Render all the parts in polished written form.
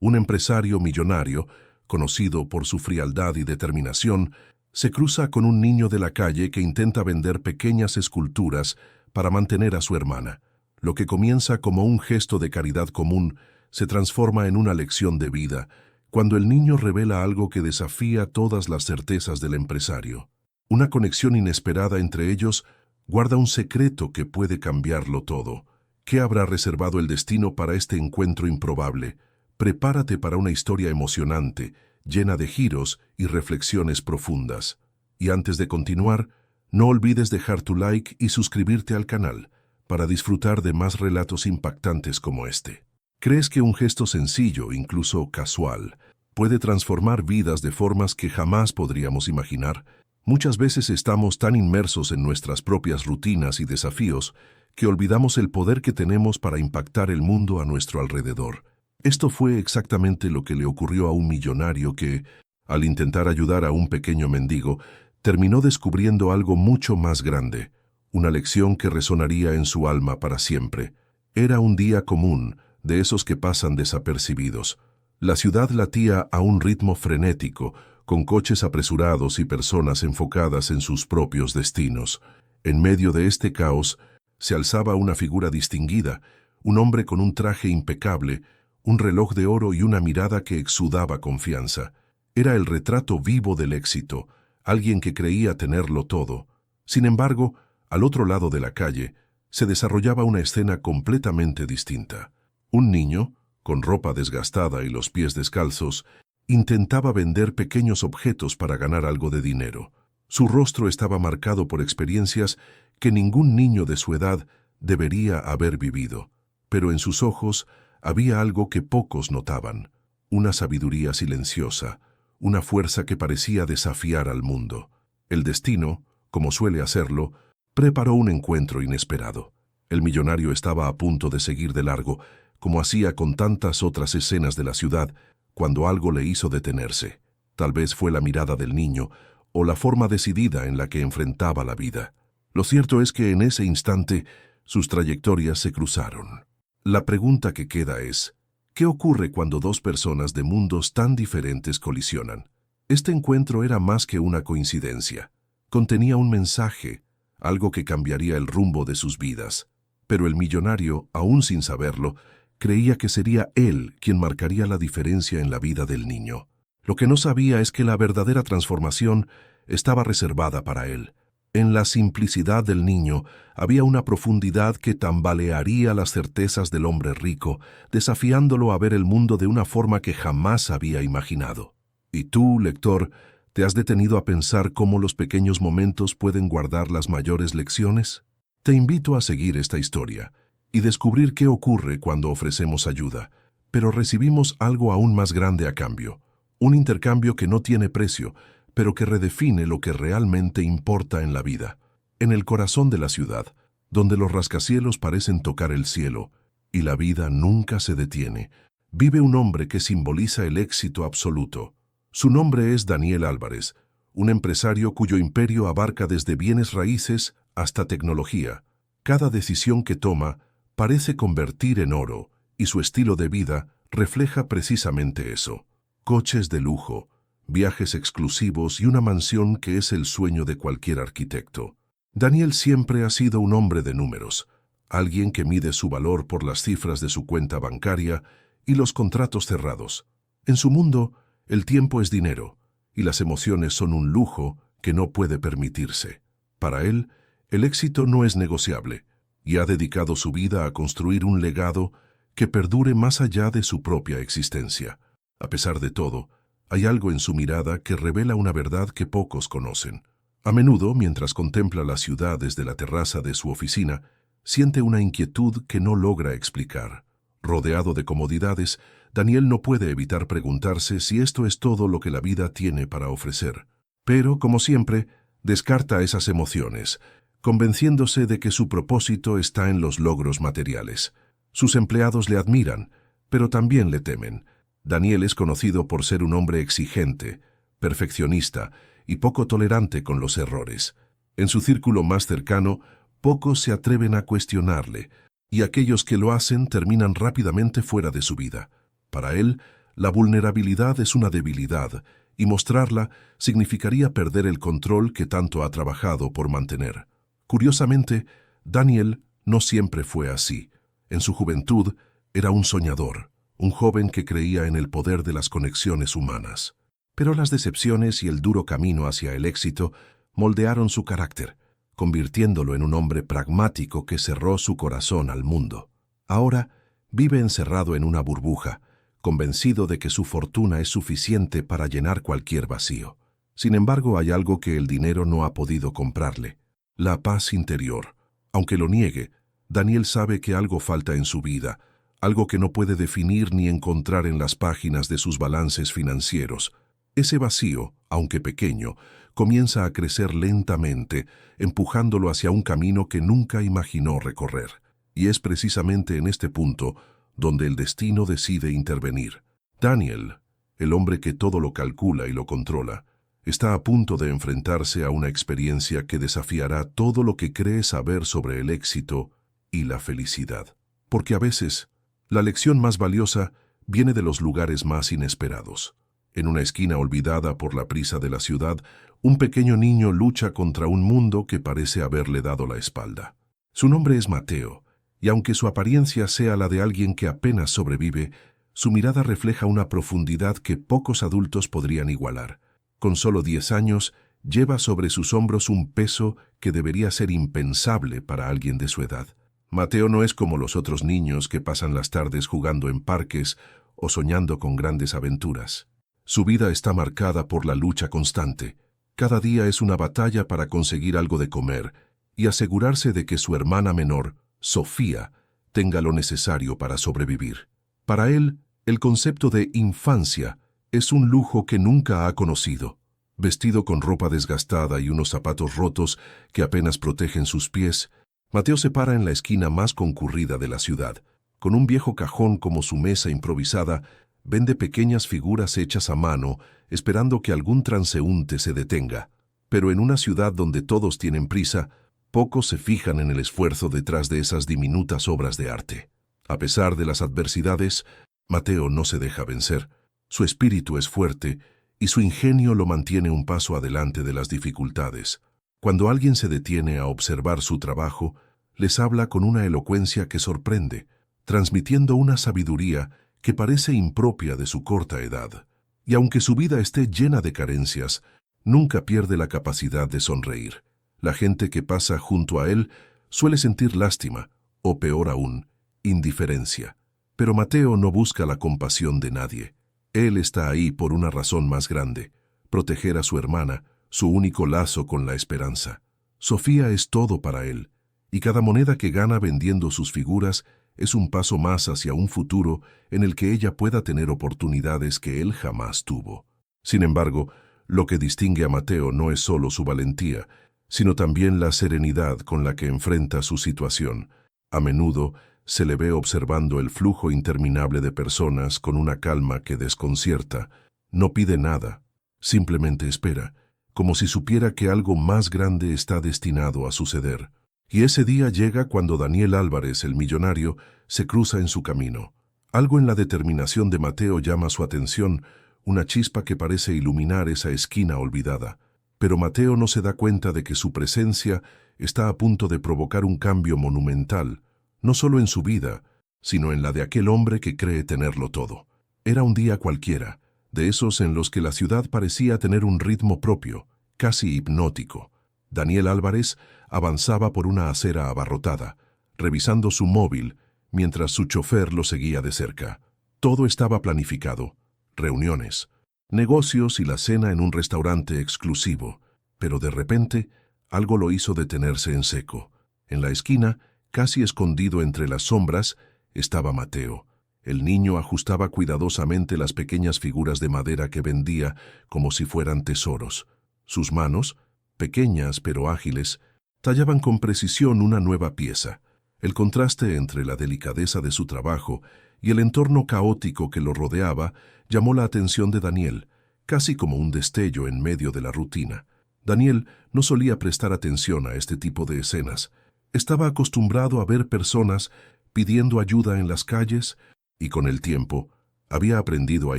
Un empresario millonario, conocido por su frialdad y determinación, se cruza con un niño de la calle que intenta vender pequeñas esculturas para mantener a su hermana. Lo que comienza como un gesto de caridad común se transforma en una lección de vida, cuando el niño revela algo que desafía todas las certezas del empresario. Una conexión inesperada entre ellos guarda un secreto que puede cambiarlo todo. ¿Qué habrá reservado el destino para este encuentro improbable? Prepárate para una historia emocionante, llena de giros y reflexiones profundas. Y antes de continuar, no olvides dejar tu like y suscribirte al canal para disfrutar de más relatos impactantes como este. ¿Crees que un gesto sencillo, incluso casual, puede transformar vidas de formas que jamás podríamos imaginar? Muchas veces estamos tan inmersos en nuestras propias rutinas y desafíos que olvidamos el poder que tenemos para impactar el mundo a nuestro alrededor. Esto fue exactamente lo que le ocurrió a un millonario que, al intentar ayudar a un pequeño mendigo, terminó descubriendo algo mucho más grande, una lección que resonaría en su alma para siempre. Era un día común, de esos que pasan desapercibidos. La ciudad latía a un ritmo frenético, con coches apresurados y personas enfocadas en sus propios destinos. En medio de este caos, se alzaba una figura distinguida, un hombre con un traje impecable, un reloj de oro y una mirada que exudaba confianza. Era el retrato vivo del éxito, alguien que creía tenerlo todo. Sin embargo, al otro lado de la calle, se desarrollaba una escena completamente distinta. Un niño, con ropa desgastada y los pies descalzos, intentaba vender pequeños objetos para ganar algo de dinero. Su rostro estaba marcado por experiencias que ningún niño de su edad debería haber vivido, pero en sus ojos había algo que pocos notaban, una sabiduría silenciosa, una fuerza que parecía desafiar al mundo. El destino, como suele hacerlo, preparó un encuentro inesperado. El millonario estaba a punto de seguir de largo, como hacía con tantas otras escenas de la ciudad, cuando algo le hizo detenerse. Tal vez fue la mirada del niño o la forma decidida en la que enfrentaba la vida. Lo cierto es que en ese instante sus trayectorias se cruzaron. La pregunta que queda es, ¿qué ocurre cuando dos personas de mundos tan diferentes colisionan? Este encuentro era más que una coincidencia. Contenía un mensaje, algo que cambiaría el rumbo de sus vidas. Pero el millonario, aún sin saberlo, creía que sería él quien marcaría la diferencia en la vida del niño. Lo que no sabía es que la verdadera transformación estaba reservada para él. En la simplicidad del niño había una profundidad que tambalearía las certezas del hombre rico, desafiándolo a ver el mundo de una forma que jamás había imaginado. Y tú, lector, ¿te has detenido a pensar cómo los pequeños momentos pueden guardar las mayores lecciones? Te invito a seguir esta historia y descubrir qué ocurre cuando ofrecemos ayuda, pero recibimos algo aún más grande a cambio, un intercambio que no tiene precio, pero que redefine lo que realmente importa en la vida. En el corazón de la ciudad, donde los rascacielos parecen tocar el cielo y la vida nunca se detiene, vive un hombre que simboliza el éxito absoluto. Su nombre es Daniel Álvarez, un empresario cuyo imperio abarca desde bienes raíces hasta tecnología. Cada decisión que toma parece convertir en oro, y su estilo de vida refleja precisamente eso. Coches de lujo, viajes exclusivos y una mansión que es el sueño de cualquier arquitecto. Daniel siempre ha sido un hombre de números, alguien que mide su valor por las cifras de su cuenta bancaria y los contratos cerrados. En su mundo, el tiempo es dinero, y las emociones son un lujo que no puede permitirse. Para él, el éxito no es negociable, y ha dedicado su vida a construir un legado que perdure más allá de su propia existencia. A pesar de todo, hay algo en su mirada que revela una verdad que pocos conocen. A menudo, mientras contempla la ciudad desde la terraza de su oficina, siente una inquietud que no logra explicar. Rodeado de comodidades, Daniel no puede evitar preguntarse si esto es todo lo que la vida tiene para ofrecer. Pero, como siempre, descarta esas emociones, convenciéndose de que su propósito está en los logros materiales. Sus empleados le admiran, pero también le temen. Daniel es conocido por ser un hombre exigente, perfeccionista y poco tolerante con los errores. En su círculo más cercano, pocos se atreven a cuestionarle, y aquellos que lo hacen terminan rápidamente fuera de su vida. Para él, La vulnerabilidad es una debilidad, y mostrarla significaría perder el control que tanto ha trabajado por mantener. Curiosamente, Daniel no siempre fue así. En su juventud era un soñador, un joven que creía en el poder de las conexiones humanas. Pero las decepciones y el duro camino hacia el éxito moldearon su carácter, convirtiéndolo en un hombre pragmático que cerró su corazón al mundo. Ahora vive encerrado en una burbuja, convencido de que su fortuna es suficiente para llenar cualquier vacío. Sin embargo, hay algo que el dinero no ha podido comprarle: la paz interior. Aunque lo niegue, Daniel sabe que algo falta en su vida, algo que no puede definir ni encontrar en las páginas de sus balances financieros. Ese vacío, aunque pequeño, comienza a crecer lentamente, empujándolo hacia un camino que nunca imaginó recorrer. Y es precisamente en este punto donde el destino decide intervenir. Daniel, el hombre que todo lo calcula y lo controla, está a punto de enfrentarse a una experiencia que desafiará todo lo que cree saber sobre el éxito y la felicidad. Porque a veces, la lección más valiosa viene de los lugares más inesperados. En una esquina olvidada por la prisa de la ciudad, un pequeño niño lucha contra un mundo que parece haberle dado la espalda. Su nombre es Mateo, y aunque su apariencia sea la de alguien que apenas sobrevive, su mirada refleja una profundidad que pocos adultos podrían igualar. Con solo 10 años, lleva sobre sus hombros un peso que debería ser impensable para alguien de su edad. Mateo no es como los otros niños que pasan las tardes jugando en parques o soñando con grandes aventuras. Su vida está marcada por la lucha constante. Cada día es una batalla para conseguir algo de comer y asegurarse de que su hermana menor, Sofía, tenga lo necesario para sobrevivir. Para él, el concepto de infancia es un lujo que nunca ha conocido. Vestido con ropa desgastada y unos zapatos rotos que apenas protegen sus pies, Mateo se para en la esquina más concurrida de la ciudad. Con un viejo cajón como su mesa improvisada, vende pequeñas figuras hechas a mano, esperando que algún transeúnte se detenga. Pero en una ciudad donde todos tienen prisa, pocos se fijan en el esfuerzo detrás de esas diminutas obras de arte. A pesar de las adversidades, Mateo no se deja vencer. Su espíritu es fuerte y su ingenio lo mantiene un paso adelante de las dificultades. Cuando alguien se detiene a observar su trabajo, les habla con una elocuencia que sorprende, transmitiendo una sabiduría que parece impropia de su corta edad. Y aunque su vida esté llena de carencias, nunca pierde la capacidad de sonreír. La gente que pasa junto a él suele sentir lástima, o peor aún, indiferencia. Pero Mateo no busca la compasión de nadie. Él está ahí por una razón más grande: proteger a su hermana, su único lazo con la esperanza. Sofía es todo para él, y cada moneda que gana vendiendo sus figuras es un paso más hacia un futuro en el que ella pueda tener oportunidades que él jamás tuvo. Sin embargo, lo que distingue a Mateo no es solo su valentía, sino también la serenidad con la que enfrenta su situación. A menudo se le ve observando el flujo interminable de personas con una calma que desconcierta. No pide nada, simplemente espera, como si supiera que algo más grande está destinado a suceder. Y ese día llega cuando Daniel Álvarez, el millonario, se cruza en su camino. Algo en la determinación de Mateo llama su atención, una chispa que parece iluminar esa esquina olvidada. Pero Mateo no se da cuenta de que su presencia está a punto de provocar un cambio monumental, no solo en su vida, sino en la de aquel hombre que cree tenerlo todo. Era un día cualquiera, de esos en los que la ciudad parecía tener un ritmo propio, casi hipnótico. Daniel Álvarez avanzaba por una acera abarrotada, revisando su móvil, mientras su chofer lo seguía de cerca. Todo estaba planificado: reuniones, negocios y la cena en un restaurante exclusivo. Pero de repente, algo lo hizo detenerse en seco. En la esquina, casi escondido entre las sombras, estaba Mateo. El niño ajustaba cuidadosamente las pequeñas figuras de madera que vendía como si fueran tesoros. Sus manos, pequeñas pero ágiles, tallaban con precisión una nueva pieza. El contraste entre la delicadeza de su trabajo y el entorno caótico que lo rodeaba llamó la atención de Daniel, casi como un destello en medio de la rutina. Daniel no solía prestar atención a este tipo de escenas. Estaba acostumbrado a ver personas pidiendo ayuda en las calles, y con el tiempo, Había aprendido a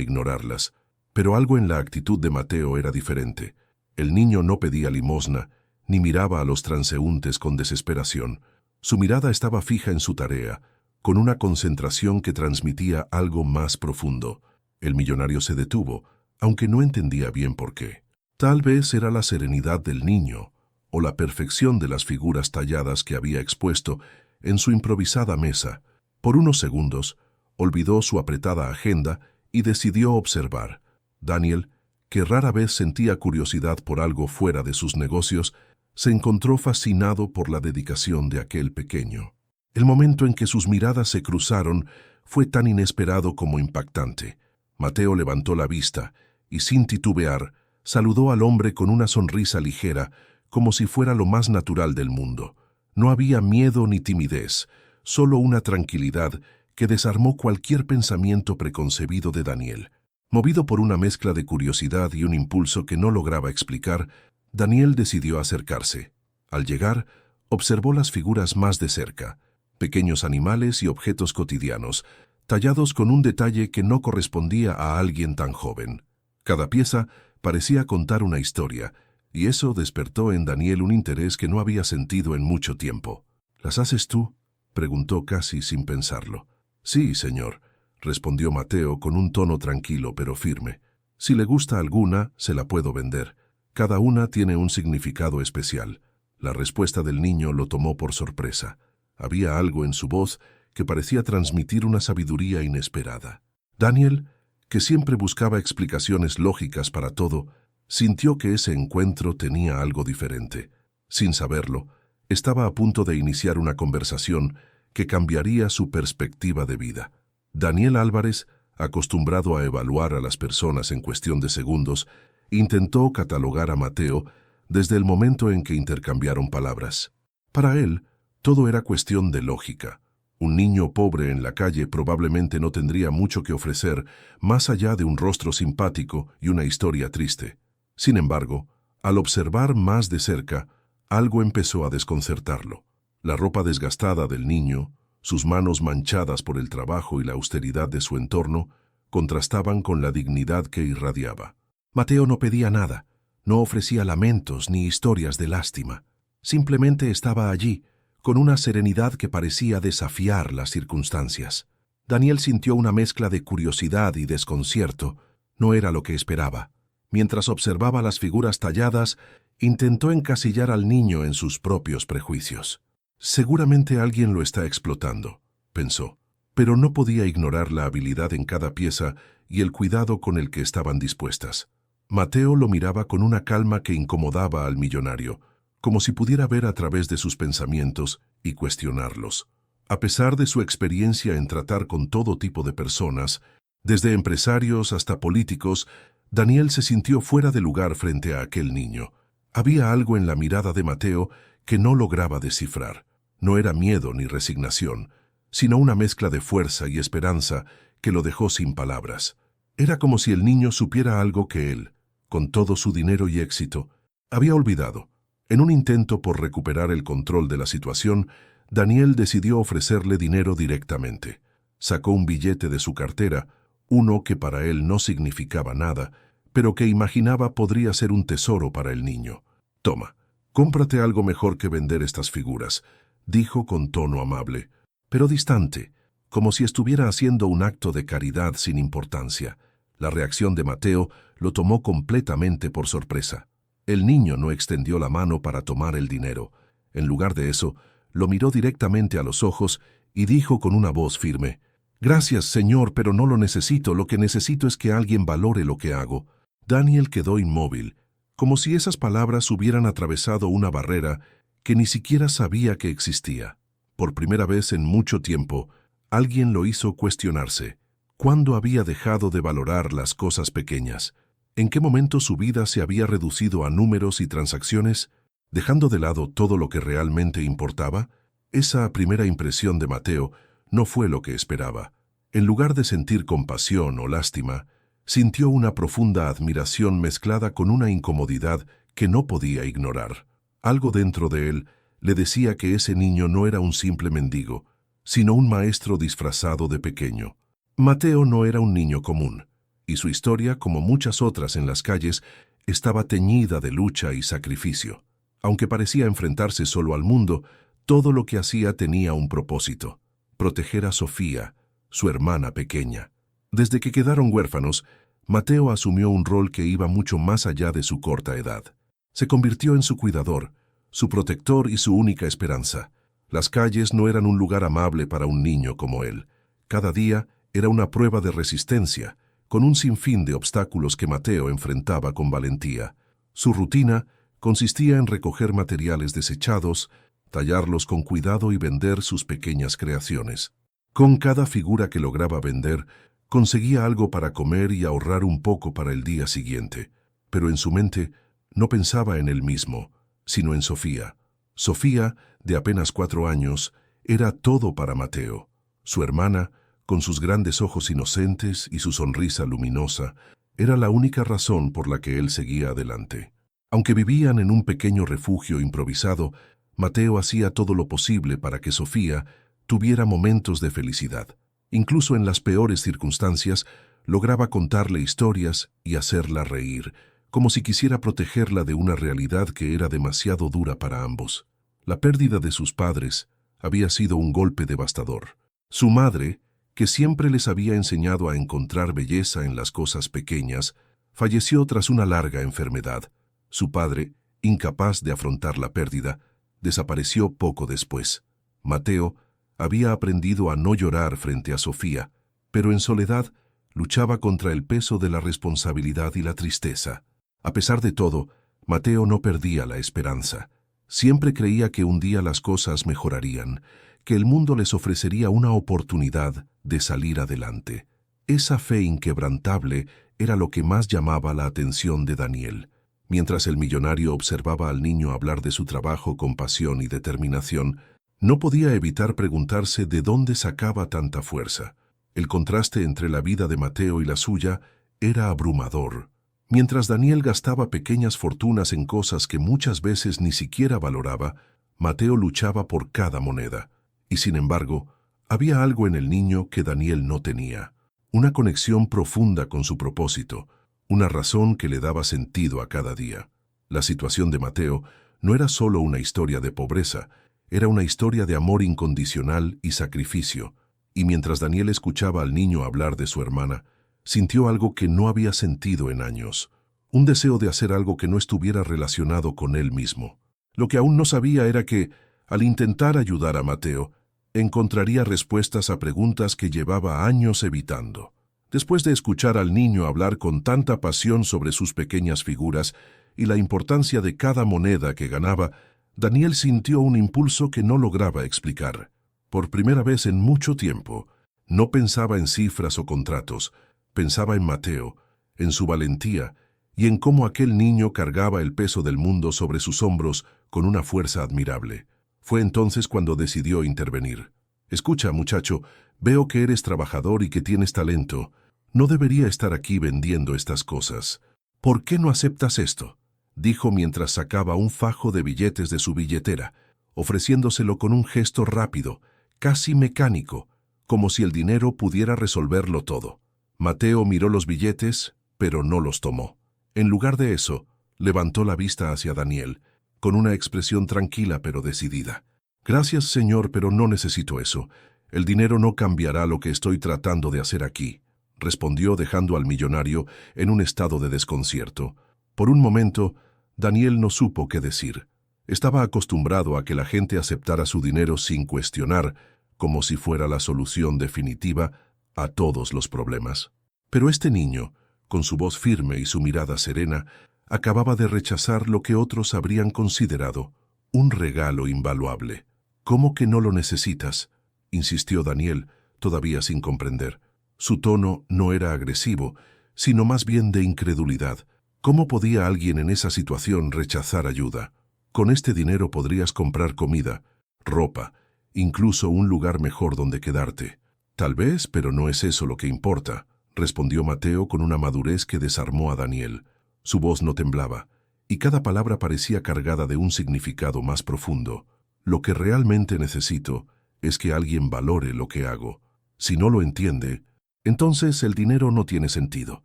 ignorarlas, pero algo en la actitud de Mateo era diferente. El niño no pedía limosna, ni miraba a los transeúntes con desesperación. Su mirada estaba fija en su tarea, con una concentración que transmitía algo más profundo. El millonario se detuvo, aunque no entendía bien por qué. Tal vez era la serenidad del niño, o la perfección de las figuras talladas que había expuesto en su improvisada mesa. Por unos segundos, olvidó su apretada agenda y decidió observar. Daniel, que rara vez sentía curiosidad por algo fuera de sus negocios, se encontró fascinado por la dedicación de aquel pequeño. El momento en que sus miradas se cruzaron fue tan inesperado como impactante. Mateo levantó la vista y, sin titubear, saludó al hombre con una sonrisa ligera, como si fuera lo más natural del mundo. No había miedo ni timidez, solo una tranquilidad que desarmó cualquier pensamiento preconcebido de Daniel. Movido por una mezcla de curiosidad y un impulso que no lograba explicar, Daniel decidió acercarse. Al llegar, observó las figuras más de cerca, pequeños animales y objetos cotidianos, tallados con un detalle que no correspondía a alguien tan joven. Cada pieza parecía contar una historia, y eso despertó en Daniel un interés que no había sentido en mucho tiempo. ¿Las haces tú?, preguntó casi sin pensarlo. Sí, señor, respondió Mateo con un tono tranquilo pero firme. Si le gusta alguna, se la puedo vender. Cada una tiene un significado especial. La respuesta del niño lo tomó por sorpresa. Había algo en su voz que parecía transmitir una sabiduría inesperada. Daniel, que siempre buscaba explicaciones lógicas para todo, sintió que ese encuentro tenía algo diferente. Sin saberlo, estaba a punto de iniciar una conversación que cambiaría su perspectiva de vida. Daniel Álvarez, acostumbrado a evaluar a las personas en cuestión de segundos, intentó catalogar a Mateo desde el momento en que intercambiaron palabras. Para él, todo era cuestión de lógica. Un niño pobre en la calle probablemente no tendría mucho que ofrecer más allá de un rostro simpático y una historia triste. Sin embargo, al observar más de cerca, algo empezó a desconcertarlo. La ropa desgastada del niño, sus manos manchadas por el trabajo y la austeridad de su entorno, contrastaban con la dignidad que irradiaba. Mateo no pedía nada, no ofrecía lamentos ni historias de lástima. Simplemente estaba allí, con una serenidad que parecía desafiar las circunstancias. Daniel sintió una mezcla de curiosidad y desconcierto. No era lo que esperaba. Mientras observaba las figuras talladas, intentó encasillar al niño en sus propios prejuicios. Seguramente alguien lo está explotando, pensó, pero no podía ignorar la habilidad en cada pieza y el cuidado con el que estaban dispuestas. Mateo lo miraba con una calma que incomodaba al millonario, como si pudiera ver a través de sus pensamientos y cuestionarlos. A pesar de su experiencia en tratar con todo tipo de personas, desde empresarios hasta políticos, Daniel se sintió fuera de lugar frente a aquel niño. Había algo en la mirada de Mateo que no lograba descifrar. No era miedo ni resignación, sino una mezcla de fuerza y esperanza que lo dejó sin palabras. Era como si el niño supiera algo que él, con todo su dinero y éxito, había olvidado. En un intento por recuperar el control de la situación, Daniel decidió ofrecerle dinero directamente. Sacó un billete de su cartera, uno que para él no significaba nada, pero que imaginaba podría ser un tesoro para el niño. «Toma, cómprate algo mejor que vender estas figuras», dijo con tono amable, pero distante, como si estuviera haciendo un acto de caridad sin importancia. La reacción de Mateo lo tomó completamente por sorpresa. El niño no extendió la mano para tomar el dinero. En lugar de eso, lo miró directamente a los ojos y dijo con una voz firme: «Gracias, señor, pero no lo necesito. Lo que necesito es que alguien valore lo que hago». Daniel quedó inmóvil, como si esas palabras hubieran atravesado una barrera que ni siquiera sabía que existía. Por primera vez en mucho tiempo, alguien lo hizo cuestionarse. ¿Cuándo había dejado de valorar las cosas pequeñas? ¿En qué momento su vida se había reducido a números y transacciones, dejando de lado todo lo que realmente importaba? Esa primera impresión de Mateo no fue lo que esperaba. En lugar de sentir compasión o lástima, sintió una profunda admiración mezclada con una incomodidad que no podía ignorar. Algo dentro de él le decía que ese niño no era un simple mendigo, sino un maestro disfrazado de pequeño. Mateo no era un niño común, y su historia, como muchas otras en las calles, estaba teñida de lucha y sacrificio. Aunque parecía enfrentarse solo al mundo, todo lo que hacía tenía un propósito: proteger a Sofía, su hermana pequeña. Desde que quedaron huérfanos, Mateo asumió un rol que iba mucho más allá de su corta edad. Se convirtió en su cuidador, su protector y su única esperanza. Las calles no eran un lugar amable para un niño como él. Cada día era una prueba de resistencia, con un sinfín de obstáculos que Mateo enfrentaba con valentía. Su rutina consistía en recoger materiales desechados, tallarlos con cuidado y vender sus pequeñas creaciones. Con cada figura que lograba vender, conseguía algo para comer y ahorrar un poco para el día siguiente. Pero en su mente no pensaba en él mismo, sino en Sofía. Sofía, de apenas 4 años, era todo para Mateo. Su hermana, con sus grandes ojos inocentes y su sonrisa luminosa, era la única razón por la que él seguía adelante. Aunque vivían en un pequeño refugio improvisado, Mateo hacía todo lo posible para que Sofía tuviera momentos de felicidad. Incluso en las peores circunstancias, lograba contarle historias y hacerla reír, como si quisiera protegerla de una realidad que era demasiado dura para ambos. La pérdida de sus padres había sido un golpe devastador. Su madre, que siempre les había enseñado a encontrar belleza en las cosas pequeñas, falleció tras una larga enfermedad. Su padre, incapaz de afrontar la pérdida, desapareció poco después. Mateo había aprendido a no llorar frente a Sofía, pero en soledad luchaba contra el peso de la responsabilidad y la tristeza. A pesar de todo, Mateo no perdía la esperanza. Siempre creía que un día las cosas mejorarían, que el mundo les ofrecería una oportunidad de salir adelante. Esa fe inquebrantable era lo que más llamaba la atención de Daniel. Mientras el millonario observaba al niño hablar de su trabajo con pasión y determinación, no podía evitar preguntarse de dónde sacaba tanta fuerza. El contraste entre la vida de Mateo y la suya era abrumador. Mientras Daniel gastaba pequeñas fortunas en cosas que muchas veces ni siquiera valoraba, Mateo luchaba por cada moneda. Y sin embargo, había algo en el niño que Daniel no tenía: una conexión profunda con su propósito, una razón que le daba sentido a cada día. La situación de Mateo no era solo una historia de pobreza, era una historia de amor incondicional y sacrificio. Y mientras Daniel escuchaba al niño hablar de su hermana, sintió algo que no había sentido en años: un deseo de hacer algo que no estuviera relacionado con él mismo. Lo que aún no sabía era que, al intentar ayudar a Mateo, encontraría respuestas a preguntas que llevaba años evitando. Después de escuchar al niño hablar con tanta pasión sobre sus pequeñas figuras y la importancia de cada moneda que ganaba, Daniel sintió un impulso que no lograba explicar. Por primera vez en mucho tiempo, no pensaba en cifras o contratos, pensaba en Mateo, en su valentía y en cómo aquel niño cargaba el peso del mundo sobre sus hombros con una fuerza admirable. Fue entonces cuando decidió intervenir. «Escucha, muchacho, veo que eres trabajador y que tienes talento. No debería estar aquí vendiendo estas cosas. ¿Por qué no aceptas esto?», dijo mientras sacaba un fajo de billetes de su billetera, ofreciéndoselo con un gesto rápido, casi mecánico, como si el dinero pudiera resolverlo todo. Mateo miró los billetes, pero no los tomó. En lugar de eso, levantó la vista hacia Daniel, con una expresión tranquila pero decidida. «Gracias, señor, pero no necesito eso. El dinero no cambiará lo que estoy tratando de hacer aquí», respondió, dejando al millonario en un estado de desconcierto. Por un momento, Daniel no supo qué decir. Estaba acostumbrado a que la gente aceptara su dinero sin cuestionar, como si fuera la solución definitiva a todos los problemas. Pero este niño, con su voz firme y su mirada serena, acababa de rechazar lo que otros habrían considerado un regalo invaluable. «¿Cómo que no lo necesitas?», insistió Daniel, todavía sin comprender. Su tono no era agresivo, sino más bien de incredulidad. ¿Cómo podía alguien en esa situación rechazar ayuda? «Con este dinero podrías comprar comida, ropa, incluso un lugar mejor donde quedarte». «Tal vez, pero no es eso lo que importa», respondió Mateo con una madurez que desarmó a Daniel. Su voz no temblaba, y cada palabra parecía cargada de un significado más profundo. «Lo que realmente necesito es que alguien valore lo que hago. Si no lo entiende, Entonces el dinero no tiene sentido.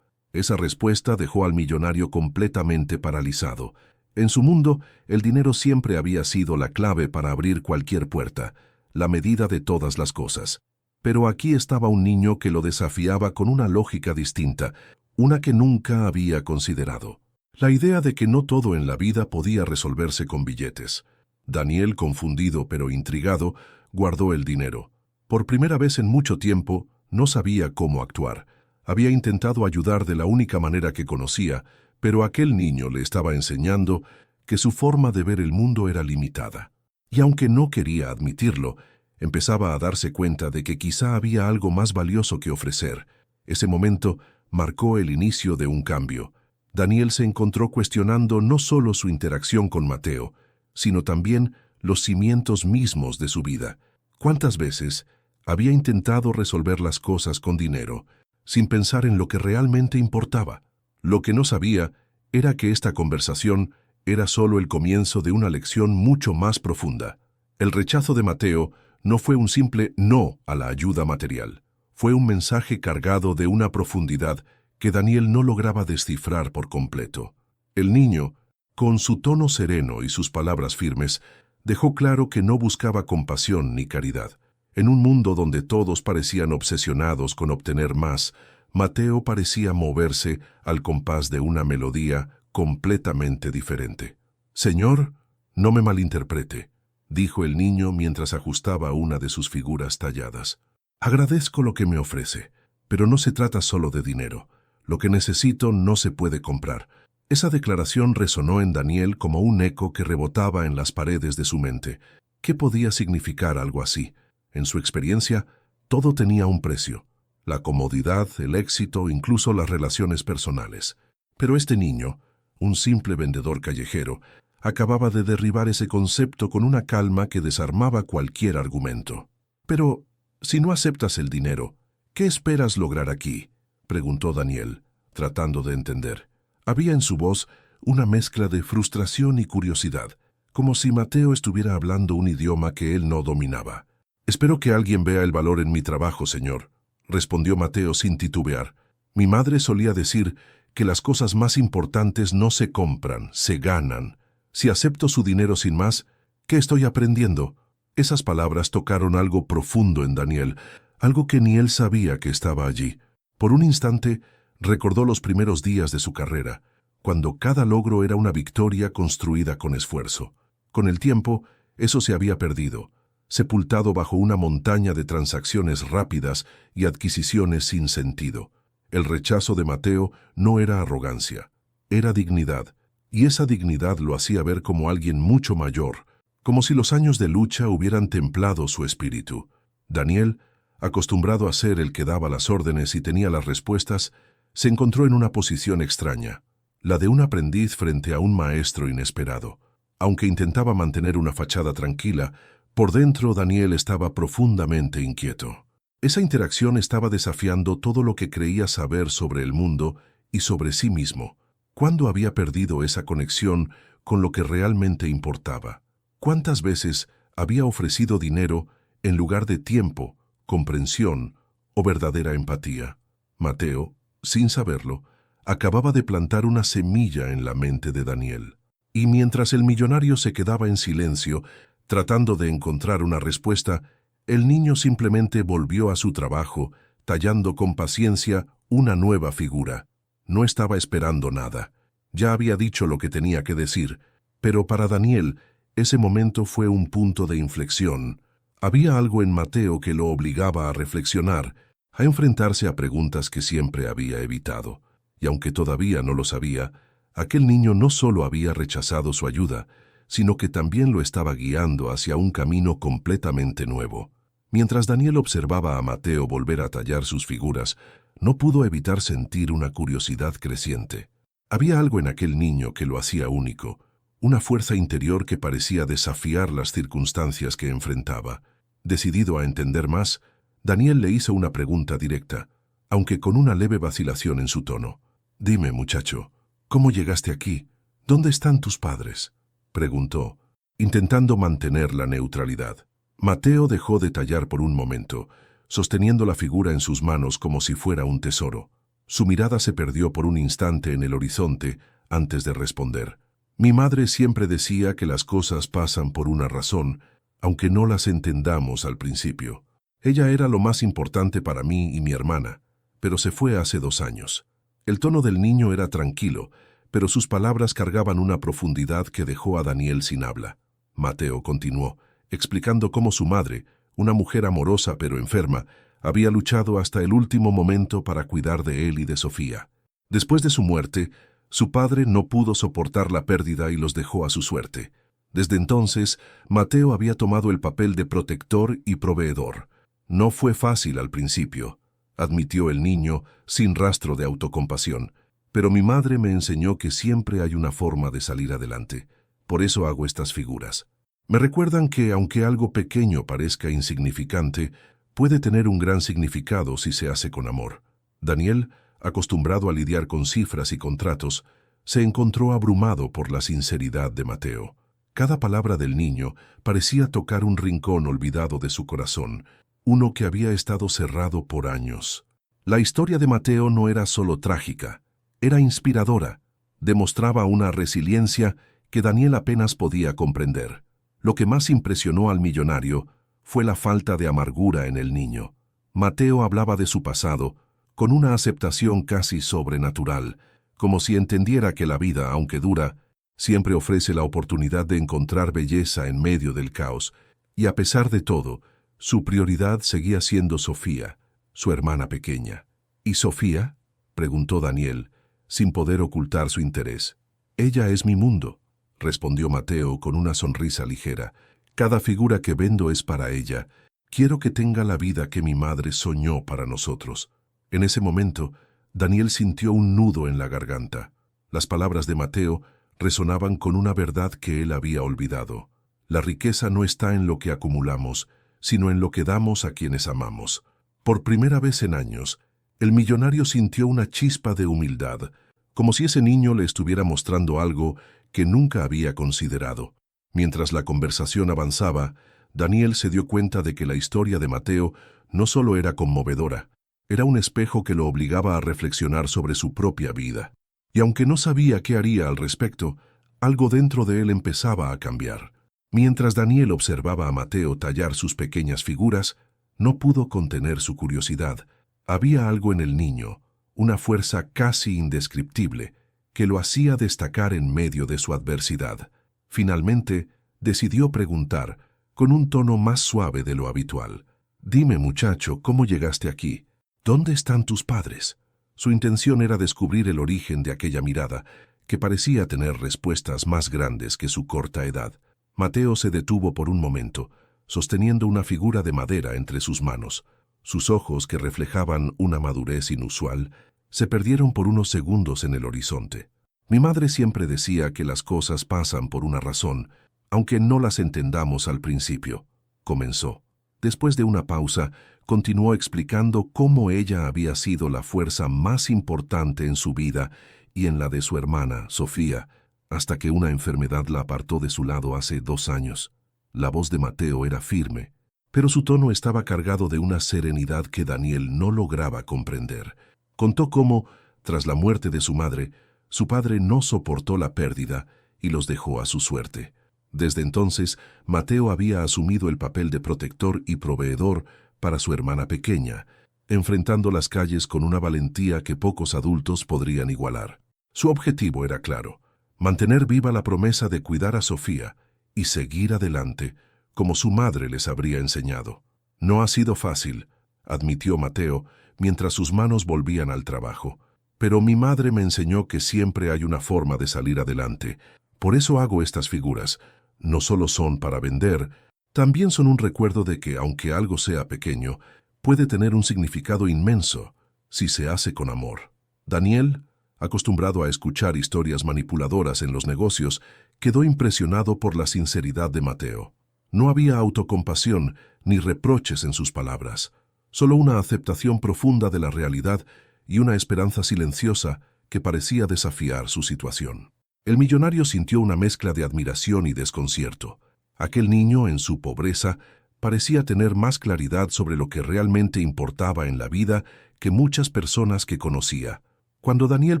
Esa respuesta dejó al millonario completamente paralizado. En su mundo, el dinero siempre había sido la clave para abrir cualquier puerta, la medida de todas las cosas. Pero aquí estaba un niño que lo desafiaba con una lógica distinta, una que nunca había considerado. La idea de que no todo en la vida podía resolverse con billetes. Daniel, confundido pero intrigado, guardó el dinero. Por primera vez en mucho tiempo, no sabía cómo actuar. Había intentado ayudar de la única manera que conocía, pero aquel niño le estaba enseñando que su forma de ver el mundo era limitada. Y aunque no quería admitirlo, empezaba a darse cuenta de que quizá había algo más valioso que ofrecer. Ese momento marcó el inicio de un cambio. Daniel se encontró cuestionando no solo su interacción con Mateo, sino también los cimientos mismos de su vida. ¿Cuántas veces había intentado resolver las cosas con dinero, sin pensar en lo que realmente importaba? Lo que no sabía era que esta conversación era solo el comienzo de una lección mucho más profunda. El rechazo de Mateo no fue un simple no a la ayuda material. Fue un mensaje cargado de una profundidad que Daniel no lograba descifrar por completo. El niño, con su tono sereno y sus palabras firmes, dejó claro que no buscaba compasión ni caridad. En un mundo donde todos parecían obsesionados con obtener más, Mateo parecía moverse al compás de una melodía completamente diferente. «Señor, no me malinterprete», dijo el niño mientras ajustaba una de sus figuras talladas. «Agradezco lo que me ofrece, pero no se trata solo de dinero. Lo que necesito no se puede comprar». Esa declaración resonó en Daniel como un eco que rebotaba en las paredes de su mente. ¿Qué podía significar algo así? En su experiencia, todo tenía un precio. La comodidad, el éxito, incluso las relaciones personales. Pero este niño, un simple vendedor callejero, acababa de derribar ese concepto con una calma que desarmaba cualquier argumento. «Pero, si no aceptas el dinero, ¿qué esperas lograr aquí?», preguntó Daniel, tratando de entender. Había en su voz una mezcla de frustración y curiosidad, como si Mateo estuviera hablando un idioma que él no dominaba. «Espero que alguien vea el valor en mi trabajo, señor», respondió Mateo sin titubear. «Mi madre solía decir que las cosas más importantes no se compran, se ganan. Si acepto su dinero sin más, ¿qué estoy aprendiendo?». Esas palabras tocaron algo profundo en Daniel, algo que ni él sabía que estaba allí. Por un instante, recordó los primeros días de su carrera, cuando cada logro era una victoria construida con esfuerzo. Con el tiempo, eso se había perdido, sepultado bajo una montaña de transacciones rápidas y adquisiciones sin sentido. El rechazo de Mateo no era arrogancia, era dignidad, y esa dignidad lo hacía ver como alguien mucho mayor, como si los años de lucha hubieran templado su espíritu. Daniel, acostumbrado a ser el que daba las órdenes y tenía las respuestas, se encontró en una posición extraña, la de un aprendiz frente a un maestro inesperado. Aunque intentaba mantener una fachada tranquila, por dentro Daniel estaba profundamente inquieto. Esa interacción estaba desafiando todo lo que creía saber sobre el mundo y sobre sí mismo. ¿Cuándo había perdido esa conexión con lo que realmente importaba? ¿Cuántas veces había ofrecido dinero en lugar de tiempo, comprensión o verdadera empatía? Mateo, sin saberlo, acababa de plantar una semilla en la mente de Daniel. Y mientras el millonario se quedaba en silencio, tratando de encontrar una respuesta, el niño simplemente volvió a su trabajo, tallando con paciencia una nueva figura. No estaba esperando nada. Ya había dicho lo que tenía que decir, pero para Daniel, ese momento fue un punto de inflexión. Había algo en Mateo que lo obligaba a reflexionar, a enfrentarse a preguntas que siempre había evitado. Y aunque todavía no lo sabía, aquel niño no solo había rechazado su ayuda, sino que también lo estaba guiando hacia un camino completamente nuevo. Mientras Daniel observaba a Mateo volver a tallar sus figuras, no pudo evitar sentir una curiosidad creciente. Había algo en aquel niño que lo hacía único, una fuerza interior que parecía desafiar las circunstancias que enfrentaba. Decidido a entender más, Daniel le hizo una pregunta directa, aunque con una leve vacilación en su tono. «Dime, muchacho, ¿cómo llegaste aquí? ¿Dónde están tus padres?», preguntó, intentando mantener la neutralidad. Mateo dejó de tallar por un momento, sosteniendo la figura en sus manos como si fuera un tesoro. Su mirada se perdió por un instante en el horizonte antes de responder. Mi madre siempre decía que las cosas pasan por una razón, aunque no las entendamos al principio. Ella era lo más importante para mí y mi hermana, pero se fue hace 2 años. El tono del niño era tranquilo, pero sus palabras cargaban una profundidad que dejó a Daniel sin habla. Mateo continuó, explicando cómo su madre, una mujer amorosa pero enferma, había luchado hasta el último momento para cuidar de él y de Sofía. Después de su muerte, su padre no pudo soportar la pérdida y los dejó a su suerte. Desde entonces, Mateo había tomado el papel de protector y proveedor. No fue fácil al principio, admitió el niño, sin rastro de autocompasión, pero mi madre me enseñó que siempre hay una forma de salir adelante. Por eso hago estas figuras. Me recuerdan que, aunque algo pequeño parezca insignificante, puede tener un gran significado si se hace con amor. Daniel, acostumbrado a lidiar con cifras y contratos, se encontró abrumado por la sinceridad de Mateo. Cada palabra del niño parecía tocar un rincón olvidado de su corazón, uno que había estado cerrado por años. La historia de Mateo no era solo trágica, era inspiradora. Demostraba una resiliencia que Daniel apenas podía comprender. Lo que más impresionó al millonario fue la falta de amargura en el niño. Mateo hablaba de su pasado con una aceptación casi sobrenatural, como si entendiera que la vida, aunque dura, siempre ofrece la oportunidad de encontrar belleza en medio del caos, y a pesar de todo, su prioridad seguía siendo Sofía, su hermana pequeña. ¿Y Sofía?, preguntó Daniel, sin poder ocultar su interés. Ella es mi mundo, respondió Mateo con una sonrisa ligera. Cada figura que vendo es para ella. Quiero que tenga la vida que mi madre soñó para nosotros. En ese momento, Daniel sintió un nudo en la garganta. Las palabras de Mateo resonaban con una verdad que él había olvidado. La riqueza no está en lo que acumulamos, sino en lo que damos a quienes amamos. Por primera vez en años, el millonario sintió una chispa de humildad, como si ese niño le estuviera mostrando algo que nunca había considerado. Mientras la conversación avanzaba, Daniel se dio cuenta de que la historia de Mateo no solo era conmovedora, era un espejo que lo obligaba a reflexionar sobre su propia vida. Y aunque no sabía qué haría al respecto, algo dentro de él empezaba a cambiar. Mientras Daniel observaba a Mateo tallar sus pequeñas figuras, no pudo contener su curiosidad. Había algo en el niño, una fuerza casi indescriptible, que lo hacía destacar en medio de su adversidad. Finalmente, decidió preguntar, con un tono más suave de lo habitual: «Dime, muchacho, ¿cómo llegaste aquí? ¿Dónde están tus padres?». Su intención era descubrir el origen de aquella mirada, que parecía tener respuestas más grandes que su corta edad. Mateo se detuvo por un momento, sosteniendo una figura de madera entre sus manos. Sus ojos, que reflejaban una madurez inusual, se perdieron por unos segundos en el horizonte. Mi madre siempre decía que las cosas pasan por una razón, aunque no las entendamos al principio, comenzó. Después de una pausa, continuó explicando cómo ella había sido la fuerza más importante en su vida y en la de su hermana, Sofía, hasta que una enfermedad la apartó de su lado hace 2 años. La voz de Mateo era firme, pero su tono estaba cargado de una serenidad que Daniel no lograba comprender. Contó cómo, tras la muerte de su madre, su padre no soportó la pérdida y los dejó a su suerte. Desde entonces, Mateo había asumido el papel de protector y proveedor para su hermana pequeña, enfrentando las calles con una valentía que pocos adultos podrían igualar. Su objetivo era claro: mantener viva la promesa de cuidar a Sofía y seguir adelante, como su madre les habría enseñado. «No ha sido fácil», admitió Mateo, mientras sus manos volvían al trabajo. «Pero mi madre me enseñó que siempre hay una forma de salir adelante. Por eso hago estas figuras. No solo son para vender, también son un recuerdo de que, aunque algo sea pequeño, puede tener un significado inmenso si se hace con amor». Daniel, acostumbrado a escuchar historias manipuladoras en los negocios, quedó impresionado por la sinceridad de Mateo. No había autocompasión ni reproches en sus palabras, solo una aceptación profunda de la realidad y una esperanza silenciosa que parecía desafiar su situación. El millonario sintió una mezcla de admiración y desconcierto. Aquel niño, en su pobreza, Parecía tener más claridad sobre lo que realmente importaba en la vida que muchas personas que conocía. Cuando Daniel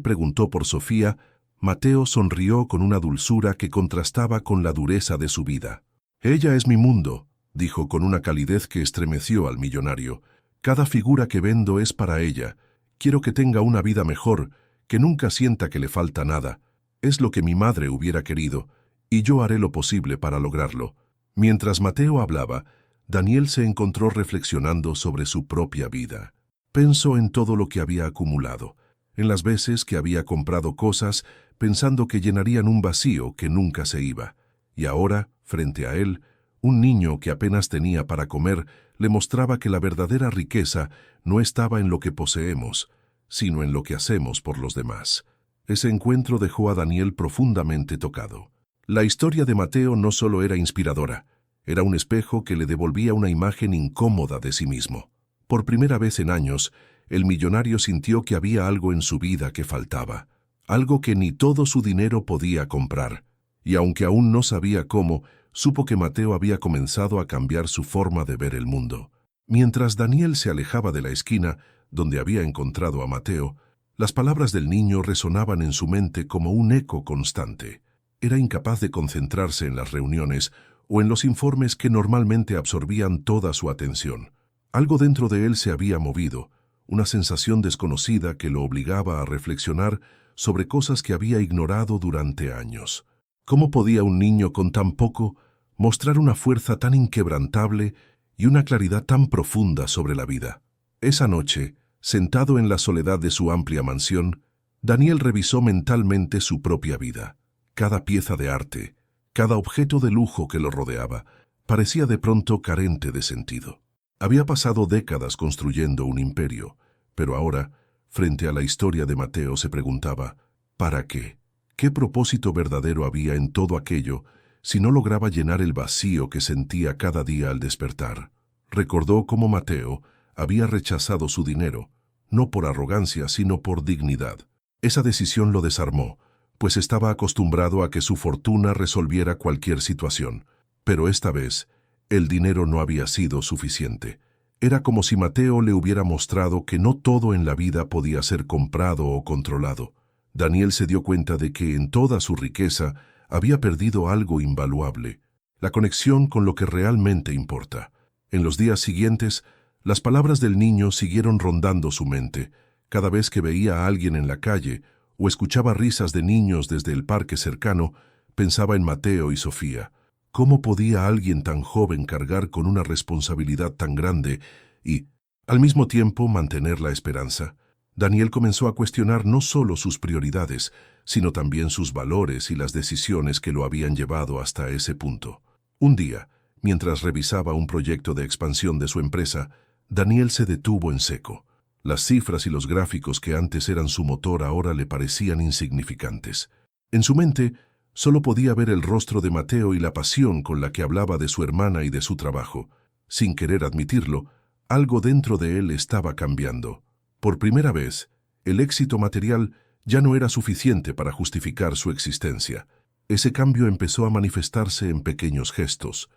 preguntó por Sofía, Mateo sonrió con una dulzura que contrastaba con la dureza de su vida. «Ella es mi mundo», dijo con una calidez que estremeció al millonario. «Cada figura que vendo es para ella. Quiero que tenga una vida mejor, que nunca sienta que le falta nada. Es lo que mi madre hubiera querido, y yo haré lo posible para lograrlo». Mientras Mateo hablaba, Daniel se encontró reflexionando sobre su propia vida. Pensó en todo lo que había acumulado, en las veces que había comprado cosas pensando que llenarían un vacío que nunca se iba. Y ahora, frente a él, un niño que apenas tenía para comer le mostraba que la verdadera riqueza no estaba en lo que poseemos, sino en lo que hacemos por los demás. Ese encuentro dejó a Daniel profundamente tocado. La historia de Mateo no solo era inspiradora, era un espejo que le devolvía una imagen incómoda de sí mismo. Por primera vez en años, el millonario sintió que había algo en su vida que faltaba, algo que ni todo su dinero podía comprar. Y aunque aún no sabía cómo, supo que Mateo había comenzado a cambiar su forma de ver el mundo. Mientras Daniel se alejaba de la esquina donde había encontrado a Mateo, las palabras del niño resonaban en su mente como un eco constante. Era incapaz de concentrarse en las reuniones o en los informes que normalmente absorbían toda su atención. Algo dentro de él se había movido, una sensación desconocida que lo obligaba a reflexionar sobre cosas que había ignorado durante años. ¿Cómo podía un niño con tan poco mostrar una fuerza tan inquebrantable y una claridad tan profunda sobre la vida? Esa noche, sentado en la soledad de su amplia mansión, Daniel revisó mentalmente su propia vida. Cada pieza de arte, cada objeto de lujo que lo rodeaba, parecía de pronto carente de sentido. Había pasado décadas construyendo un imperio, pero ahora, frente a la historia de Mateo, se preguntaba, ¿para qué? ¿Qué propósito verdadero había en todo aquello si no lograba llenar el vacío que sentía cada día al despertar? Recordó cómo Mateo había rechazado su dinero, no por arrogancia, sino por dignidad. Esa decisión lo desarmó, pues estaba acostumbrado a que su fortuna resolviera cualquier situación. Pero esta vez, el dinero no había sido suficiente. Era como si Mateo le hubiera mostrado que no todo en la vida podía ser comprado o controlado. Daniel se dio cuenta de que en toda su riqueza había perdido algo invaluable, la conexión con lo que realmente importa. En los días siguientes, las palabras del niño siguieron rondando su mente. Cada vez que veía a alguien en la calle o escuchaba risas de niños desde el parque cercano, pensaba en Mateo y Sofía. ¿Cómo podía alguien tan joven cargar con una responsabilidad tan grande y, al mismo tiempo, mantener la esperanza? Daniel comenzó a cuestionar no solo sus prioridades, sino también sus valores y las decisiones que lo habían llevado hasta ese punto. Un día, mientras revisaba un proyecto de expansión de su empresa, Daniel se detuvo en seco. Las cifras y los gráficos que antes eran su motor ahora le parecían insignificantes. En su mente, solo podía ver el rostro de Mateo y la pasión con la que hablaba de su hermana y de su trabajo. Sin querer admitirlo, algo dentro de él estaba cambiando. Por primera vez, el éxito material ya no era suficiente para justificar su existencia. Ese cambio empezó a manifestarse en pequeños gestos.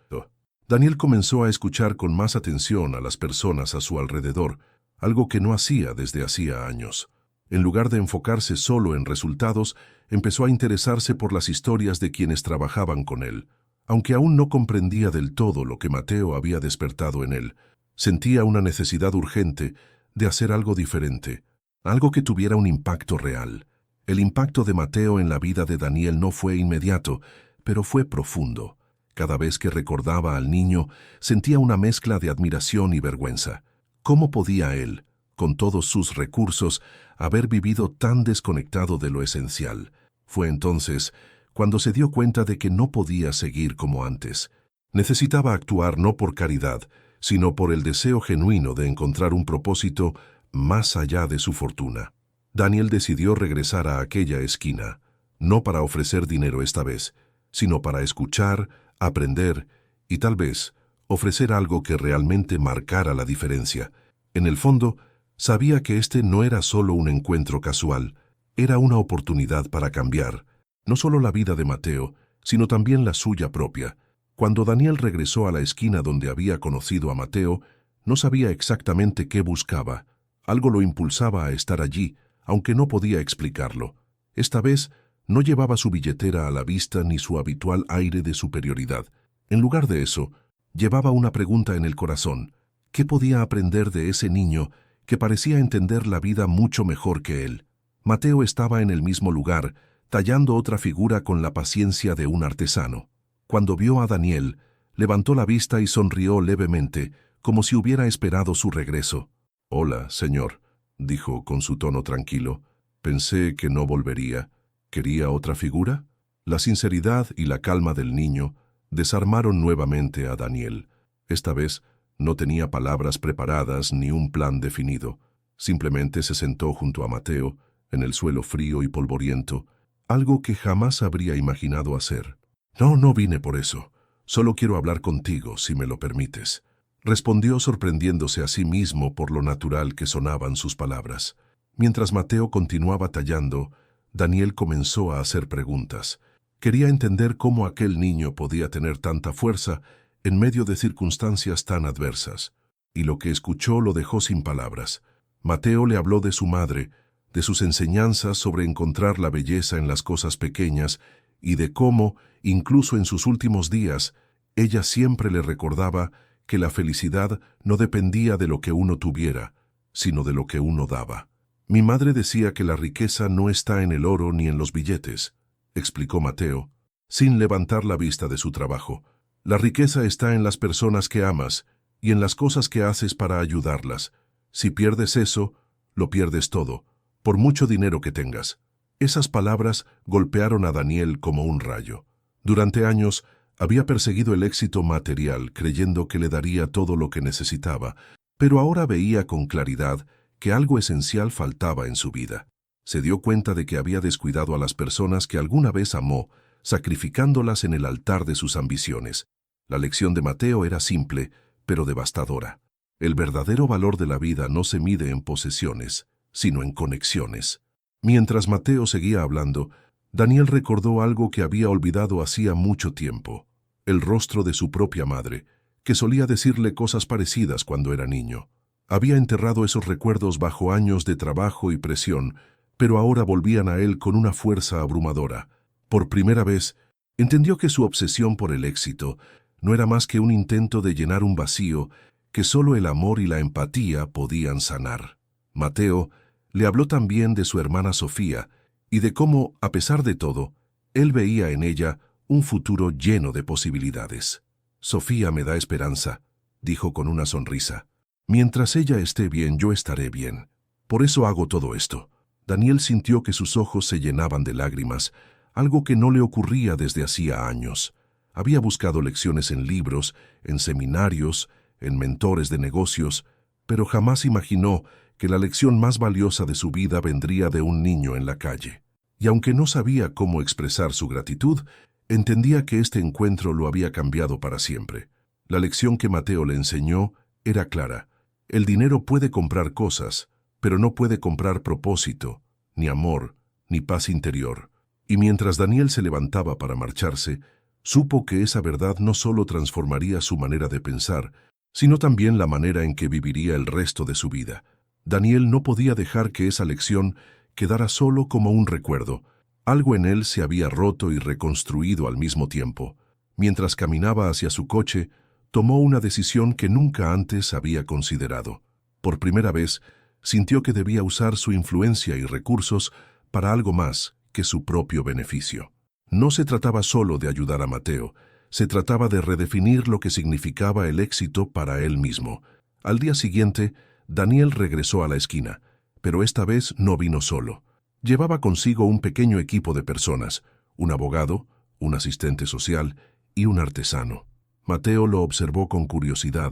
Daniel comenzó a escuchar con más atención a las personas a su alrededor, algo que no hacía desde hacía años. En lugar de enfocarse solo en resultados, empezó a interesarse por las historias de quienes trabajaban con él. Aunque aún no comprendía del todo lo que Mateo había despertado en él, sentía una necesidad urgente de hacer algo diferente, algo que tuviera un impacto real. El impacto de Mateo en la vida de Daniel no fue inmediato, pero fue profundo. Cada vez que recordaba al niño, sentía una mezcla de admiración y vergüenza. ¿Cómo podía él, con todos sus recursos, haber vivido tan desconectado de lo esencial? Fue entonces cuando se dio cuenta de que no podía seguir como antes. Necesitaba actuar no por caridad, sino por el deseo genuino de encontrar un propósito más allá de su fortuna. Daniel decidió regresar a aquella esquina, no para ofrecer dinero esta vez, sino para escuchar, aprender y tal vez ofrecer algo que realmente marcara la diferencia. En el fondo, sabía que este no era solo un encuentro casual, era una oportunidad para cambiar, no solo la vida de Mateo, sino también la suya propia. Cuando Daniel regresó a la esquina donde había conocido a Mateo, no sabía exactamente qué buscaba. Algo lo impulsaba a estar allí, aunque no podía explicarlo. Esta vez no llevaba su billetera a la vista ni su habitual aire de superioridad. En lugar de eso, llevaba una pregunta en el corazón. ¿Qué podía aprender de ese niño que parecía entender la vida mucho mejor que él? Mateo estaba en el mismo lugar, tallando otra figura con la paciencia de un artesano. Cuando vio a Daniel, levantó la vista y sonrió levemente, como si hubiera esperado su regreso. «Hola, señor», dijo con su tono tranquilo. «Pensé que no volvería. ¿Quería otra figura?» La sinceridad y la calma del niño desarmaron nuevamente a Daniel. Esta vez no tenía palabras preparadas ni un plan definido. Simplemente se sentó junto a Mateo, en el suelo frío y polvoriento, algo que jamás habría imaginado hacer. No vine por eso. Solo quiero hablar contigo, si me lo permites», respondió sorprendiéndose a sí mismo por lo natural que sonaban sus palabras. Mientras Mateo continuaba tallando, Daniel comenzó a hacer preguntas. Quería entender cómo aquel niño podía tener tanta fuerza en medio de circunstancias tan adversas. Y lo que escuchó lo dejó sin palabras. Mateo le habló de su madre, de sus enseñanzas sobre encontrar la belleza en las cosas pequeñas y de cómo, incluso en sus últimos días, ella siempre le recordaba que la felicidad no dependía de lo que uno tuviera, sino de lo que uno daba. «Mi madre decía que la riqueza no está en el oro ni en los billetes», explicó Mateo, sin levantar la vista de su trabajo. «La riqueza está en las personas que amas y en las cosas que haces para ayudarlas. Si pierdes eso, lo pierdes todo, por mucho dinero que tengas». Esas palabras golpearon a Daniel como un rayo. Durante años había perseguido el éxito material, creyendo que le daría todo lo que necesitaba, pero ahora veía con claridad que algo esencial faltaba en su vida. Se dio cuenta de que había descuidado a las personas que alguna vez amó, sacrificándolas en el altar de sus ambiciones. La lección de Mateo era simple, pero devastadora. El verdadero valor de la vida no se mide en posesiones, sino en conexiones. Mientras Mateo seguía hablando, Daniel recordó algo que había olvidado hacía mucho tiempo: el rostro de su propia madre, que solía decirle cosas parecidas cuando era niño. Había enterrado esos recuerdos bajo años de trabajo y presión, pero ahora volvían a él con una fuerza abrumadora. Por primera vez, entendió que su obsesión por el éxito no era más que un intento de llenar un vacío que solo el amor y la empatía podían sanar. Mateo le habló también de su hermana Sofía y de cómo, a pesar de todo, él veía en ella un futuro lleno de posibilidades. «Sofía me da esperanza», dijo con una sonrisa. «Mientras ella esté bien, yo estaré bien. Por eso hago todo esto». Daniel sintió que sus ojos se llenaban de lágrimas, algo que no le ocurría desde hacía años. Había buscado lecciones en libros, en seminarios, en mentores de negocios, pero jamás imaginó que la lección más valiosa de su vida vendría de un niño en la calle. Y aunque no sabía cómo expresar su gratitud, entendía que este encuentro lo había cambiado para siempre. La lección que Mateo le enseñó era clara: el dinero puede comprar cosas, pero no puede comprar propósito, ni amor, ni paz interior. Y mientras Daniel se levantaba para marcharse, supo que esa verdad no solo transformaría su manera de pensar, sino también la manera en que viviría el resto de su vida. Daniel no podía dejar que esa lección quedara solo como un recuerdo. Algo en él se había roto y reconstruido al mismo tiempo. Mientras caminaba hacia su coche, tomó una decisión que nunca antes había considerado. Por primera vez, sintió que debía usar su influencia y recursos para algo más que su propio beneficio. No se trataba solo de ayudar a Mateo, se trataba de redefinir lo que significaba el éxito para él mismo. Al día siguiente, Daniel regresó a la esquina, pero esta vez no vino solo. Llevaba consigo un pequeño equipo de personas: un abogado, un asistente social y un artesano. Mateo lo observó con curiosidad,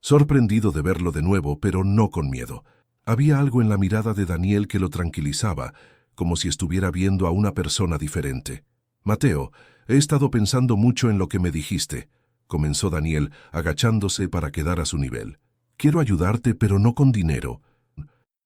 sorprendido de verlo de nuevo, pero no con miedo. Había algo en la mirada de Daniel que lo tranquilizaba, como si estuviera viendo a una persona diferente. «Mateo, he estado pensando mucho en lo que me dijiste», comenzó Daniel, agachándose para quedar a su nivel. «Quiero ayudarte, pero no con dinero.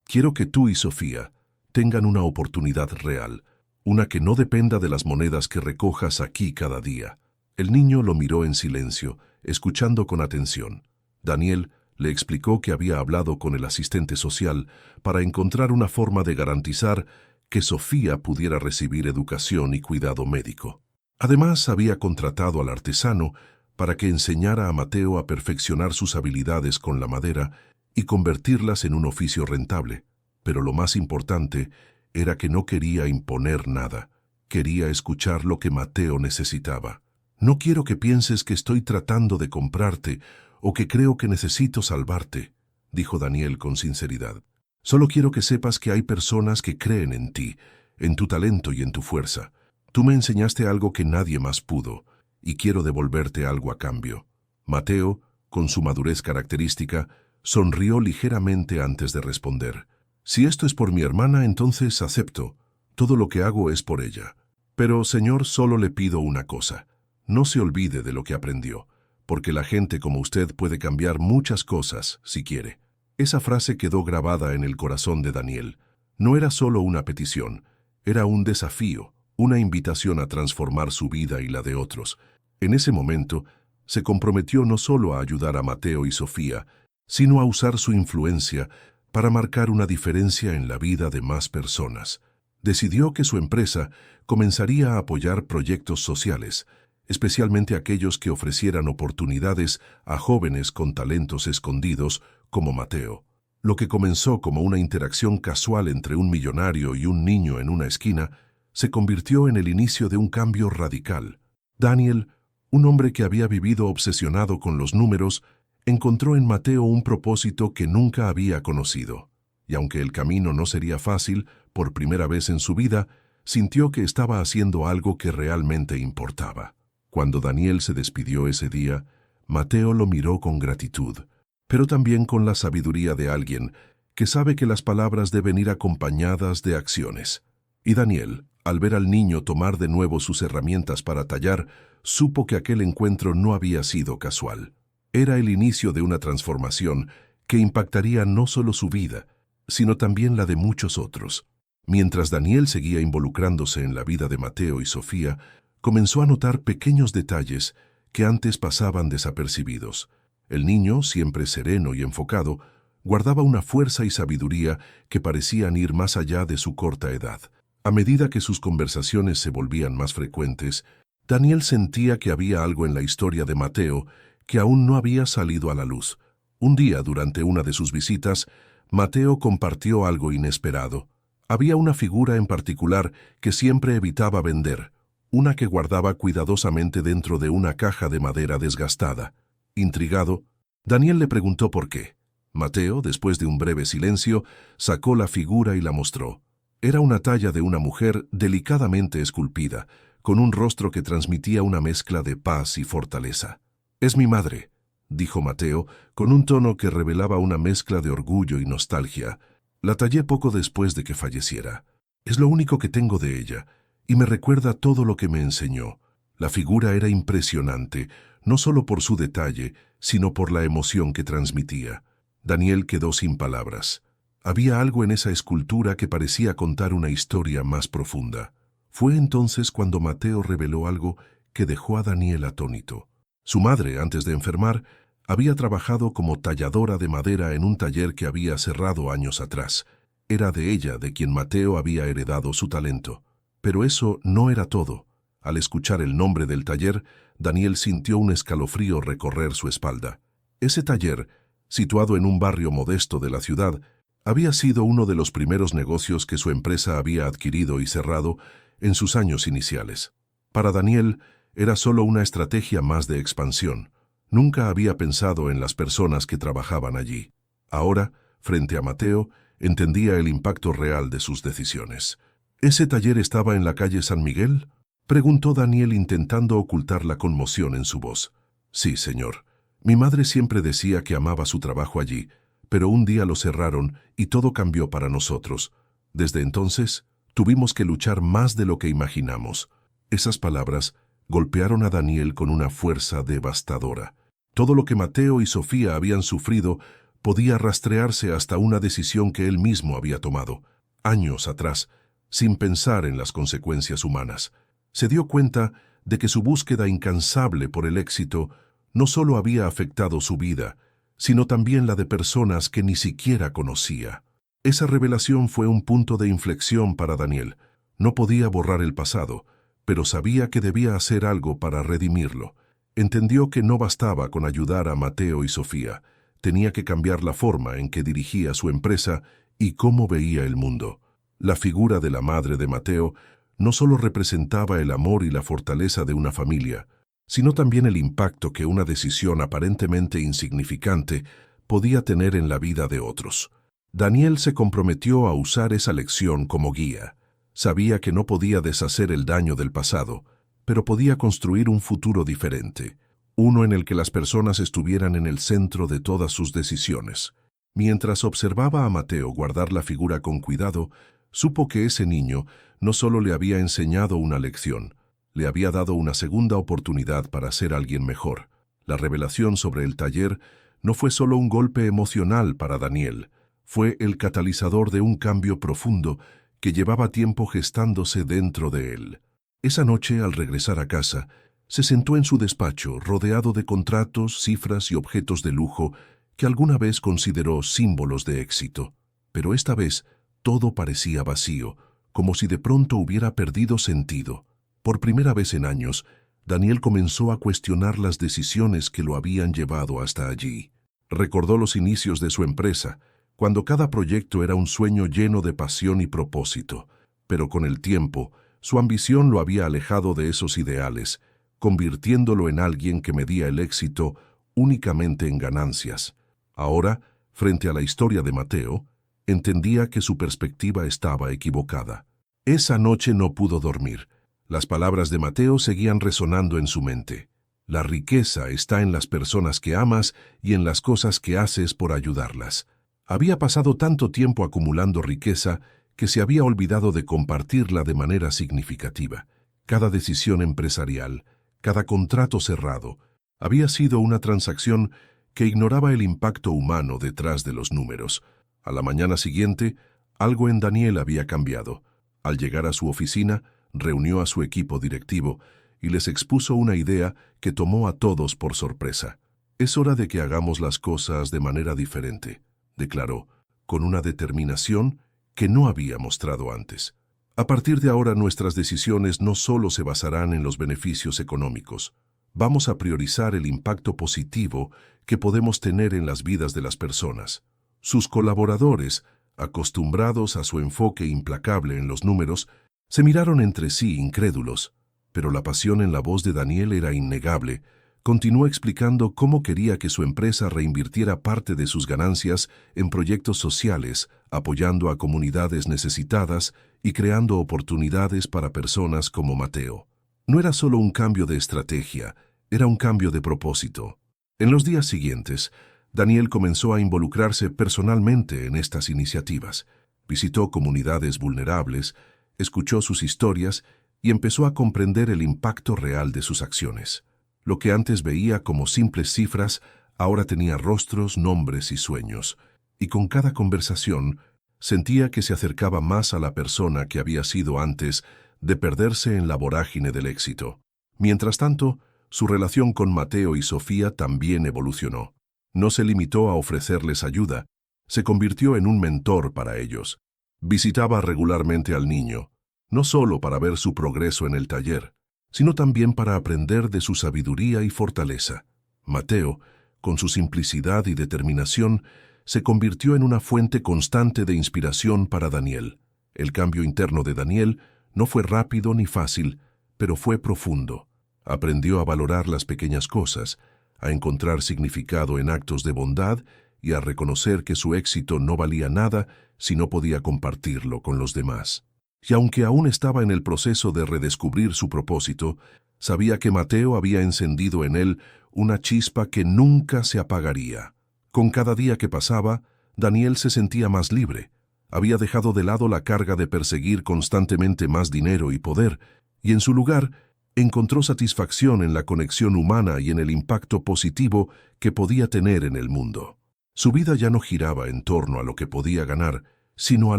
Quiero que tú y Sofía tengan una oportunidad real, una que no dependa de las monedas que recojas aquí cada día». El niño lo miró en silencio, escuchando con atención. Daniel le explicó que había hablado con el asistente social para encontrar una forma de garantizar que Sofía pudiera recibir educación y cuidado médico. Además, había contratado al artesano para que enseñara a Mateo a perfeccionar sus habilidades con la madera y convertirlas en un oficio rentable. Pero lo más importante era que no quería imponer nada. Quería escuchar lo que Mateo necesitaba. No quiero que pienses que estoy tratando de comprarte o que creo que necesito salvarte, dijo Daniel con sinceridad. Solo quiero que sepas que hay personas que creen en ti, en tu talento y en tu fuerza. Tú me enseñaste algo que nadie más pudo, y quiero devolverte algo a cambio. Mateo, con su madurez característica, sonrió ligeramente antes de responder. Si esto es por mi hermana, entonces acepto. Todo lo que hago es por ella. Pero, señor, solo le pido una cosa. No se olvide de lo que aprendió, porque la gente como usted puede cambiar muchas cosas si quiere. Esa frase quedó grabada en el corazón de Daniel. No era solo una petición, era un desafío, una invitación a transformar su vida y la de otros. En ese momento, se comprometió no solo a ayudar a Mateo y Sofía, sino a usar su influencia para marcar una diferencia en la vida de más personas. Decidió que su empresa comenzaría a apoyar proyectos sociales, especialmente aquellos que ofrecieran oportunidades a jóvenes con talentos escondidos como Mateo. Lo que comenzó como una interacción casual entre un millonario y un niño en una esquina, se convirtió en el inicio de un cambio radical. Daniel, un hombre que había vivido obsesionado con los números, encontró en Mateo un propósito que nunca había conocido. Y aunque el camino no sería fácil, por primera vez en su vida, sintió que estaba haciendo algo que realmente importaba. Cuando Daniel se despidió ese día, Mateo lo miró con gratitud, pero también con la sabiduría de alguien que sabe que las palabras deben ir acompañadas de acciones. Y Daniel, al ver al niño tomar de nuevo sus herramientas para tallar, supo que aquel encuentro no había sido casual. Era el inicio de una transformación que impactaría no solo su vida, sino también la de muchos otros. Mientras Daniel seguía involucrándose en la vida de Mateo y Sofía, comenzó a notar pequeños detalles que antes pasaban desapercibidos. El niño, siempre sereno y enfocado, guardaba una fuerza y sabiduría que parecían ir más allá de su corta edad. A medida que sus conversaciones se volvían más frecuentes, Daniel sentía que había algo en la historia de Mateo que aún no había salido a la luz. Un día, durante una de sus visitas, Mateo compartió algo inesperado. Había una figura en particular que siempre evitaba vender, una que guardaba cuidadosamente dentro de una caja de madera desgastada. Intrigado, Daniel le preguntó por qué. Mateo, después de un breve silencio, sacó la figura y la mostró. Era una talla de una mujer delicadamente esculpida, con un rostro que transmitía una mezcla de paz y fortaleza. «Es mi madre», dijo Mateo, con un tono que revelaba una mezcla de orgullo y nostalgia. «La tallé poco después de que falleciera. Es lo único que tengo de ella, y me recuerda todo lo que me enseñó». La figura era impresionante, no solo por su detalle, sino por la emoción que transmitía. Daniel quedó sin palabras. Había algo en esa escultura que parecía contar una historia más profunda. Fue entonces cuando Mateo reveló algo que dejó a Daniel atónito. Su madre, antes de enfermar, había trabajado como talladora de madera en un taller que había cerrado años atrás. Era de ella de quien Mateo había heredado su talento. Pero eso no era todo. Al escuchar el nombre del taller, Daniel sintió un escalofrío recorrer su espalda. Ese taller, situado en un barrio modesto de la ciudad, había sido uno de los primeros negocios que su empresa había adquirido y cerrado en sus años iniciales. Para Daniel, era solo una estrategia más de expansión. Nunca había pensado en las personas que trabajaban allí. Ahora, frente a Mateo, entendía el impacto real de sus decisiones. ¿Ese taller estaba en la calle San Miguel?, preguntó Daniel intentando ocultar la conmoción en su voz. «Sí, señor. Mi madre siempre decía que amaba su trabajo allí, pero un día lo cerraron y todo cambió para nosotros. Desde entonces, tuvimos que luchar más de lo que imaginamos». Esas palabras golpearon a Daniel con una fuerza devastadora. Todo lo que Mateo y Sofía habían sufrido podía rastrearse hasta una decisión que él mismo había tomado, años atrás, sin pensar en las consecuencias humanas. Se dio cuenta de que su búsqueda incansable por el éxito no solo había afectado su vida, sino también la de personas que ni siquiera conocía. Esa revelación fue un punto de inflexión para Daniel. No podía borrar el pasado, pero sabía que debía hacer algo para redimirlo. Entendió que no bastaba con ayudar a Mateo y Sofía. Tenía que cambiar la forma en que dirigía su empresa y cómo veía el mundo. La figura de la madre de Mateo no solo representaba el amor y la fortaleza de una familia, sino también el impacto que una decisión aparentemente insignificante podía tener en la vida de otros. Daniel se comprometió a usar esa lección como guía. Sabía que no podía deshacer el daño del pasado, pero podía construir un futuro diferente, uno en el que las personas estuvieran en el centro de todas sus decisiones. Mientras observaba a Mateo guardar la figura con cuidado, supo que ese niño no solo le había enseñado una lección, le había dado una segunda oportunidad para ser alguien mejor. La revelación sobre el taller no fue solo un golpe emocional para Daniel, fue el catalizador de un cambio profundo que llevaba tiempo gestándose dentro de él. Esa noche, al regresar a casa, se sentó en su despacho, rodeado de contratos, cifras y objetos de lujo que alguna vez consideró símbolos de éxito. Pero esta vez, todo parecía vacío, como si de pronto hubiera perdido sentido. Por primera vez en años, Daniel comenzó a cuestionar las decisiones que lo habían llevado hasta allí. Recordó los inicios de su empresa, cuando cada proyecto era un sueño lleno de pasión y propósito. Pero con el tiempo, su ambición lo había alejado de esos ideales, convirtiéndolo en alguien que medía el éxito únicamente en ganancias. Ahora, frente a la historia de Mateo, entendía que su perspectiva estaba equivocada. Esa noche no pudo dormir. Las palabras de Mateo seguían resonando en su mente. La riqueza está en las personas que amas y en las cosas que haces por ayudarlas. Había pasado tanto tiempo acumulando riqueza que se había olvidado de compartirla de manera significativa. Cada decisión empresarial, cada contrato cerrado, había sido una transacción que ignoraba el impacto humano detrás de los números. A la mañana siguiente, algo en Daniel había cambiado. Al llegar a su oficina, reunió a su equipo directivo y les expuso una idea que tomó a todos por sorpresa. «Es hora de que hagamos las cosas de manera diferente», declaró, con una determinación que no había mostrado antes. «A partir de ahora nuestras decisiones no solo se basarán en los beneficios económicos. Vamos a priorizar el impacto positivo que podemos tener en las vidas de las personas». Sus colaboradores, acostumbrados a su enfoque implacable en los números, se miraron entre sí incrédulos, pero la pasión en la voz de Daniel era innegable. Continuó explicando cómo quería que su empresa reinvirtiera parte de sus ganancias en proyectos sociales, apoyando a comunidades necesitadas y creando oportunidades para personas como Mateo. No era solo un cambio de estrategia, era un cambio de propósito. En los días siguientes, Daniel comenzó a involucrarse personalmente en estas iniciativas. Visitó comunidades vulnerables, escuchó sus historias y empezó a comprender el impacto real de sus acciones. Lo que antes veía como simples cifras, ahora tenía rostros, nombres y sueños. Y con cada conversación, sentía que se acercaba más a la persona que había sido antes de perderse en la vorágine del éxito. Mientras tanto, su relación con Mateo y Sofía también evolucionó. No se limitó a ofrecerles ayuda, se convirtió en un mentor para ellos. Visitaba regularmente al niño, no solo para ver su progreso en el taller, sino también para aprender de su sabiduría y fortaleza. Mateo, con su simplicidad y determinación, se convirtió en una fuente constante de inspiración para Daniel. El cambio interno de Daniel no fue rápido ni fácil, pero fue profundo. Aprendió a valorar las pequeñas cosas, a encontrar significado en actos de bondad y a reconocer que su éxito no valía nada si no podía compartirlo con los demás. Y aunque aún estaba en el proceso de redescubrir su propósito, sabía que Mateo había encendido en él una chispa que nunca se apagaría. Con cada día que pasaba, Daniel se sentía más libre. Había dejado de lado la carga de perseguir constantemente más dinero y poder, y en su lugar encontró satisfacción en la conexión humana y en el impacto positivo que podía tener en el mundo. Su vida ya no giraba en torno a lo que podía ganar, sino a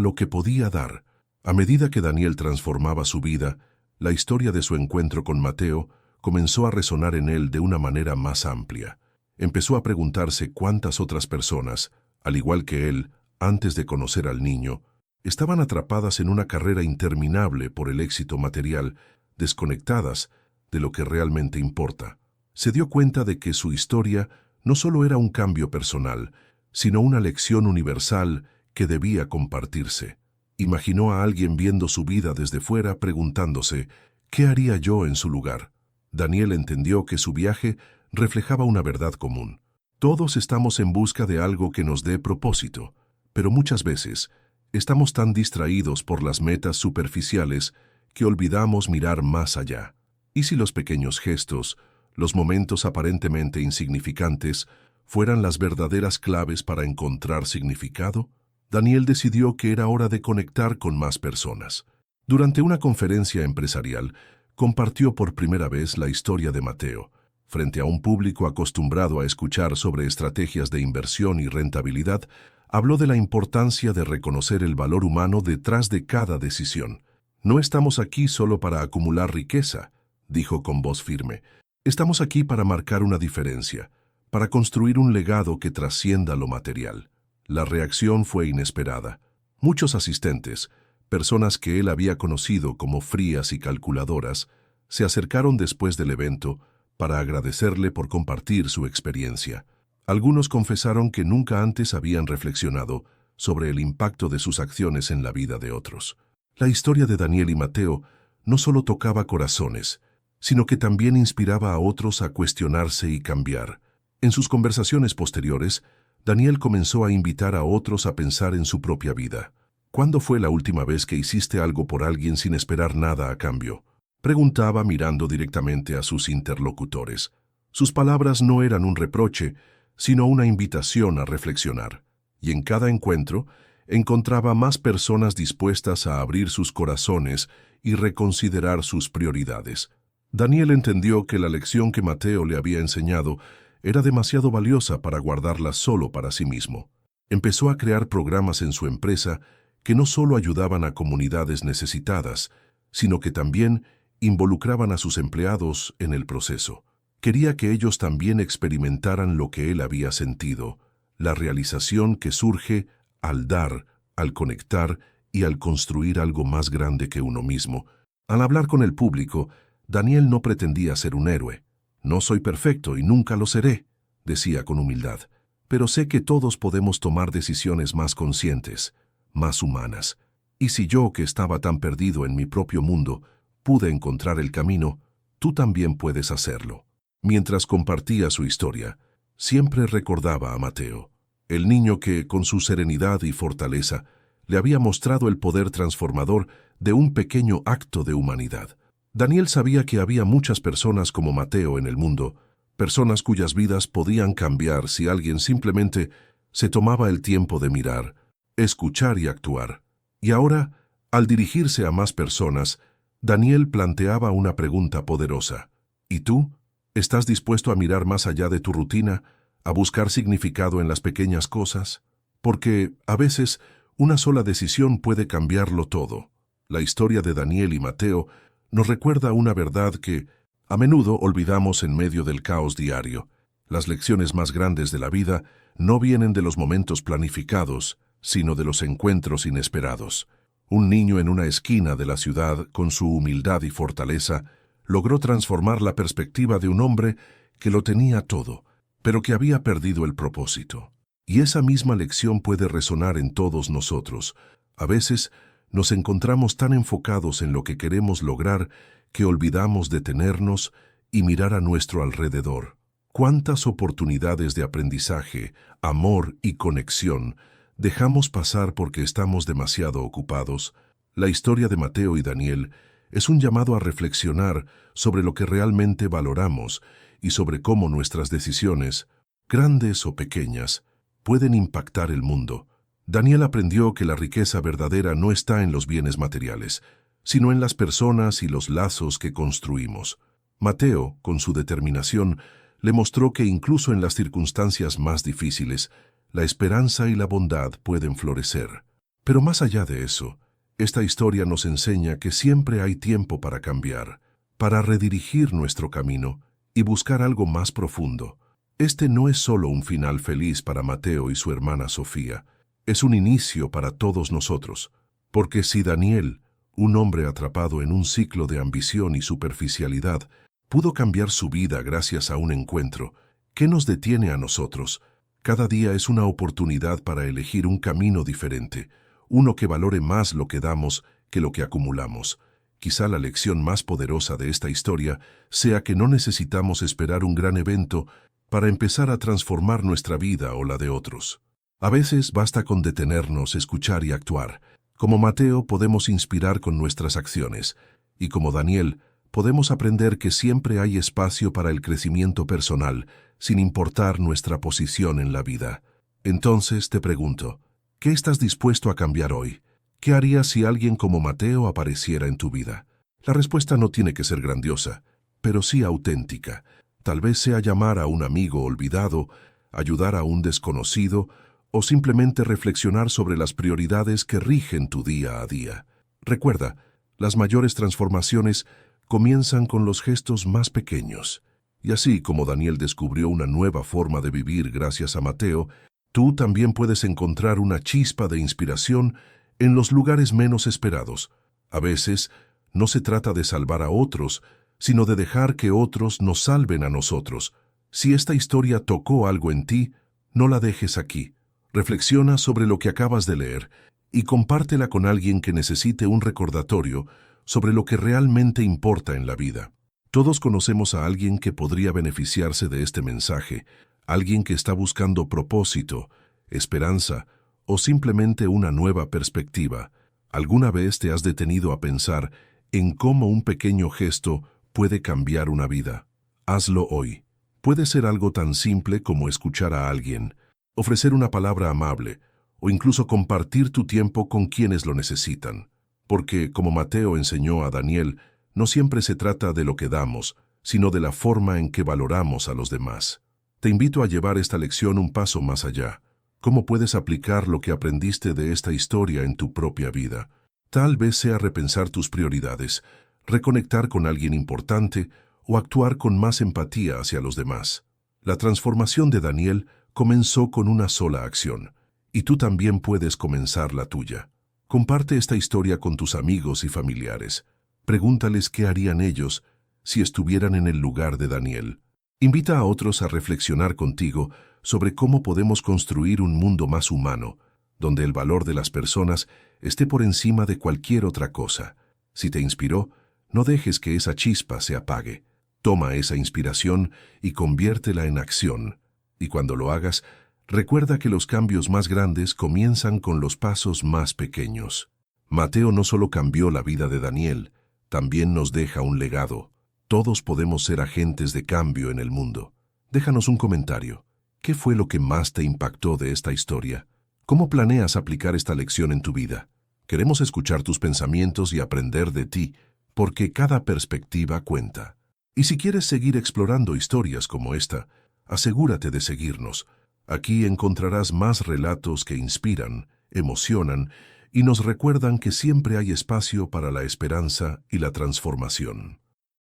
lo que podía dar. A medida que Daniel transformaba su vida, La historia de su encuentro con Mateo comenzó a resonar en él de una manera más amplia. Empezó a preguntarse cuántas otras personas, al igual que él, antes de conocer al niño, estaban atrapadas en una carrera interminable por el éxito material, desconectadas de lo que realmente importa. Se dio cuenta de que su historia no solo era un cambio personal, sino una lección universal que debía compartirse. Imaginó a alguien viendo su vida desde fuera preguntándose, ¿qué haría yo en su lugar? Daniel entendió que su viaje reflejaba una verdad común. Todos estamos en busca de algo que nos dé propósito, pero muchas veces estamos tan distraídos por las metas superficiales que olvidamos mirar más allá. ¿Y si los pequeños gestos, los momentos aparentemente insignificantes, fueran las verdaderas claves para encontrar significado? Daniel decidió que era hora de conectar con más personas. Durante una conferencia empresarial, compartió por primera vez la historia de Mateo, frente a un público acostumbrado a escuchar sobre estrategias de inversión y rentabilidad. Habló de la importancia de reconocer el valor humano detrás de cada decisión. No estamos aquí solo para acumular riqueza, dijo con voz firme. Estamos aquí para marcar una diferencia, para construir un legado que trascienda lo material. La reacción fue inesperada. Muchos asistentes, personas que él había conocido como frías y calculadoras, se acercaron después del evento para agradecerle por compartir su experiencia. Algunos confesaron que nunca antes habían reflexionado sobre el impacto de sus acciones en la vida de otros. La historia de Daniel y Mateo no solo tocaba corazones, sino que también inspiraba a otros a cuestionarse y cambiar. En sus conversaciones posteriores, Daniel comenzó a invitar a otros a pensar en su propia vida. ¿Cuándo fue la última vez que hiciste algo por alguien sin esperar nada a cambio? Preguntaba mirando directamente a sus interlocutores. Sus palabras no eran un reproche, sino una invitación a reflexionar. Y en cada encuentro, encontraba más personas dispuestas a abrir sus corazones y reconsiderar sus prioridades. Daniel entendió que la lección que Mateo le había enseñado era demasiado valiosa para guardarla solo para sí mismo. Empezó a crear programas en su empresa que no solo ayudaban a comunidades necesitadas, sino que también involucraban a sus empleados en el proceso. Quería que ellos también experimentaran lo que él había sentido, la realización que surge al dar, al conectar y al construir algo más grande que uno mismo. Al hablar con el público, Daniel no pretendía ser un héroe. No soy perfecto y nunca lo seré, decía con humildad, pero sé que todos podemos tomar decisiones más conscientes, más humanas. Y si yo, que estaba tan perdido en mi propio mundo, pude encontrar el camino, tú también puedes hacerlo. Mientras compartía su historia, siempre recordaba a Mateo, el niño que, con su serenidad y fortaleza, le había mostrado el poder transformador de un pequeño acto de humanidad. Daniel sabía que había muchas personas como Mateo en el mundo, personas cuyas vidas podían cambiar si alguien simplemente se tomaba el tiempo de mirar, escuchar y actuar. Y ahora, al dirigirse a más personas, Daniel planteaba una pregunta poderosa. ¿Y tú? ¿Estás dispuesto a mirar más allá de tu rutina, a buscar significado en las pequeñas cosas? Porque, a veces, una sola decisión puede cambiarlo todo. La historia de Daniel y Mateo nos recuerda una verdad que a menudo olvidamos en medio del caos diario. Las lecciones más grandes de la vida no vienen de los momentos planificados, sino de los encuentros inesperados. Un niño en una esquina de la ciudad, con su humildad y fortaleza, logró transformar la perspectiva de un hombre que lo tenía todo, pero que había perdido el propósito. Y esa misma lección puede resonar en todos nosotros. A veces nos encontramos tan enfocados en lo que queremos lograr que olvidamos detenernos y mirar a nuestro alrededor. ¿Cuántas oportunidades de aprendizaje, amor y conexión dejamos pasar porque estamos demasiado ocupados? La historia de Mateo y Daniel es un llamado a reflexionar sobre lo que realmente valoramos y sobre cómo nuestras decisiones, grandes o pequeñas, pueden impactar el mundo. Daniel aprendió que la riqueza verdadera no está en los bienes materiales, sino en las personas y los lazos que construimos. Mateo, con su determinación, le mostró que incluso en las circunstancias más difíciles, la esperanza y la bondad pueden florecer. Pero más allá de eso, Esta historia nos enseña que siempre hay tiempo para cambiar, para redirigir nuestro camino y buscar algo más profundo. Este no es solo un final feliz para Mateo y su hermana Sofía, es un inicio para todos nosotros. Porque si Daniel, un hombre atrapado en un ciclo de ambición y superficialidad, pudo cambiar su vida gracias a un encuentro, ¿qué nos detiene a nosotros? Cada día es una oportunidad para elegir un camino diferente, uno que valore más lo que damos que lo que acumulamos. Quizá la lección más poderosa de esta historia sea que no necesitamos esperar un gran evento para empezar a transformar nuestra vida o la de otros. A veces basta con detenernos, escuchar y actuar. Como Mateo podemos inspirar con nuestras acciones, y como Daniel podemos aprender que siempre hay espacio para el crecimiento personal, sin importar nuestra posición en la vida. Entonces te pregunto, ¿qué estás dispuesto a cambiar hoy? ¿Qué harías si alguien como Mateo apareciera en tu vida? La respuesta no tiene que ser grandiosa, pero sí auténtica. Tal vez sea llamar a un amigo olvidado, ayudar a un desconocido, o simplemente reflexionar sobre las prioridades que rigen tu día a día. Recuerda, las mayores transformaciones comienzan con los gestos más pequeños. Y así como Daniel descubrió una nueva forma de vivir gracias a Mateo, tú también puedes encontrar una chispa de inspiración en los lugares menos esperados. A veces, no se trata de salvar a otros, sino de dejar que otros nos salven a nosotros. Si esta historia tocó algo en ti, no la dejes aquí. Reflexiona sobre lo que acabas de leer y compártela con alguien que necesite un recordatorio sobre lo que realmente importa en la vida. Todos conocemos a alguien que podría beneficiarse de este mensaje, alguien que está buscando propósito, esperanza o simplemente una nueva perspectiva. ¿Alguna vez te has detenido a pensar en cómo un pequeño gesto puede cambiar una vida? Hazlo hoy. Puede ser algo tan simple como escuchar a alguien, ofrecer una palabra amable o incluso compartir tu tiempo con quienes lo necesitan. Porque, como Mateo enseñó a Daniel, no siempre se trata de lo que damos, sino de la forma en que valoramos a los demás. Te invito a llevar esta lección un paso más allá. ¿Cómo puedes aplicar lo que aprendiste de esta historia en tu propia vida? Tal vez sea repensar tus prioridades, reconectar con alguien importante o actuar con más empatía hacia los demás. La transformación de Daniel comenzó con una sola acción, y tú también puedes comenzar la tuya. Comparte esta historia con tus amigos y familiares. Pregúntales qué harían ellos si estuvieran en el lugar de Daniel. Invita a otros a reflexionar contigo sobre cómo podemos construir un mundo más humano, donde el valor de las personas esté por encima de cualquier otra cosa. Si te inspiró, no dejes que esa chispa se apague. Toma esa inspiración y conviértela en acción. Y cuando lo hagas, recuerda que los cambios más grandes comienzan con los pasos más pequeños. Mateo no solo cambió la vida de Daniel, también nos deja un legado. Todos podemos ser agentes de cambio en el mundo. Déjanos un comentario. ¿Qué fue lo que más te impactó de esta historia? ¿Cómo planeas aplicar esta lección en tu vida? Queremos escuchar tus pensamientos y aprender de ti, porque cada perspectiva cuenta. Y si quieres seguir explorando historias como esta, asegúrate de seguirnos. Aquí encontrarás más relatos que inspiran, emocionan y nos recuerdan que siempre hay espacio para la esperanza y la transformación.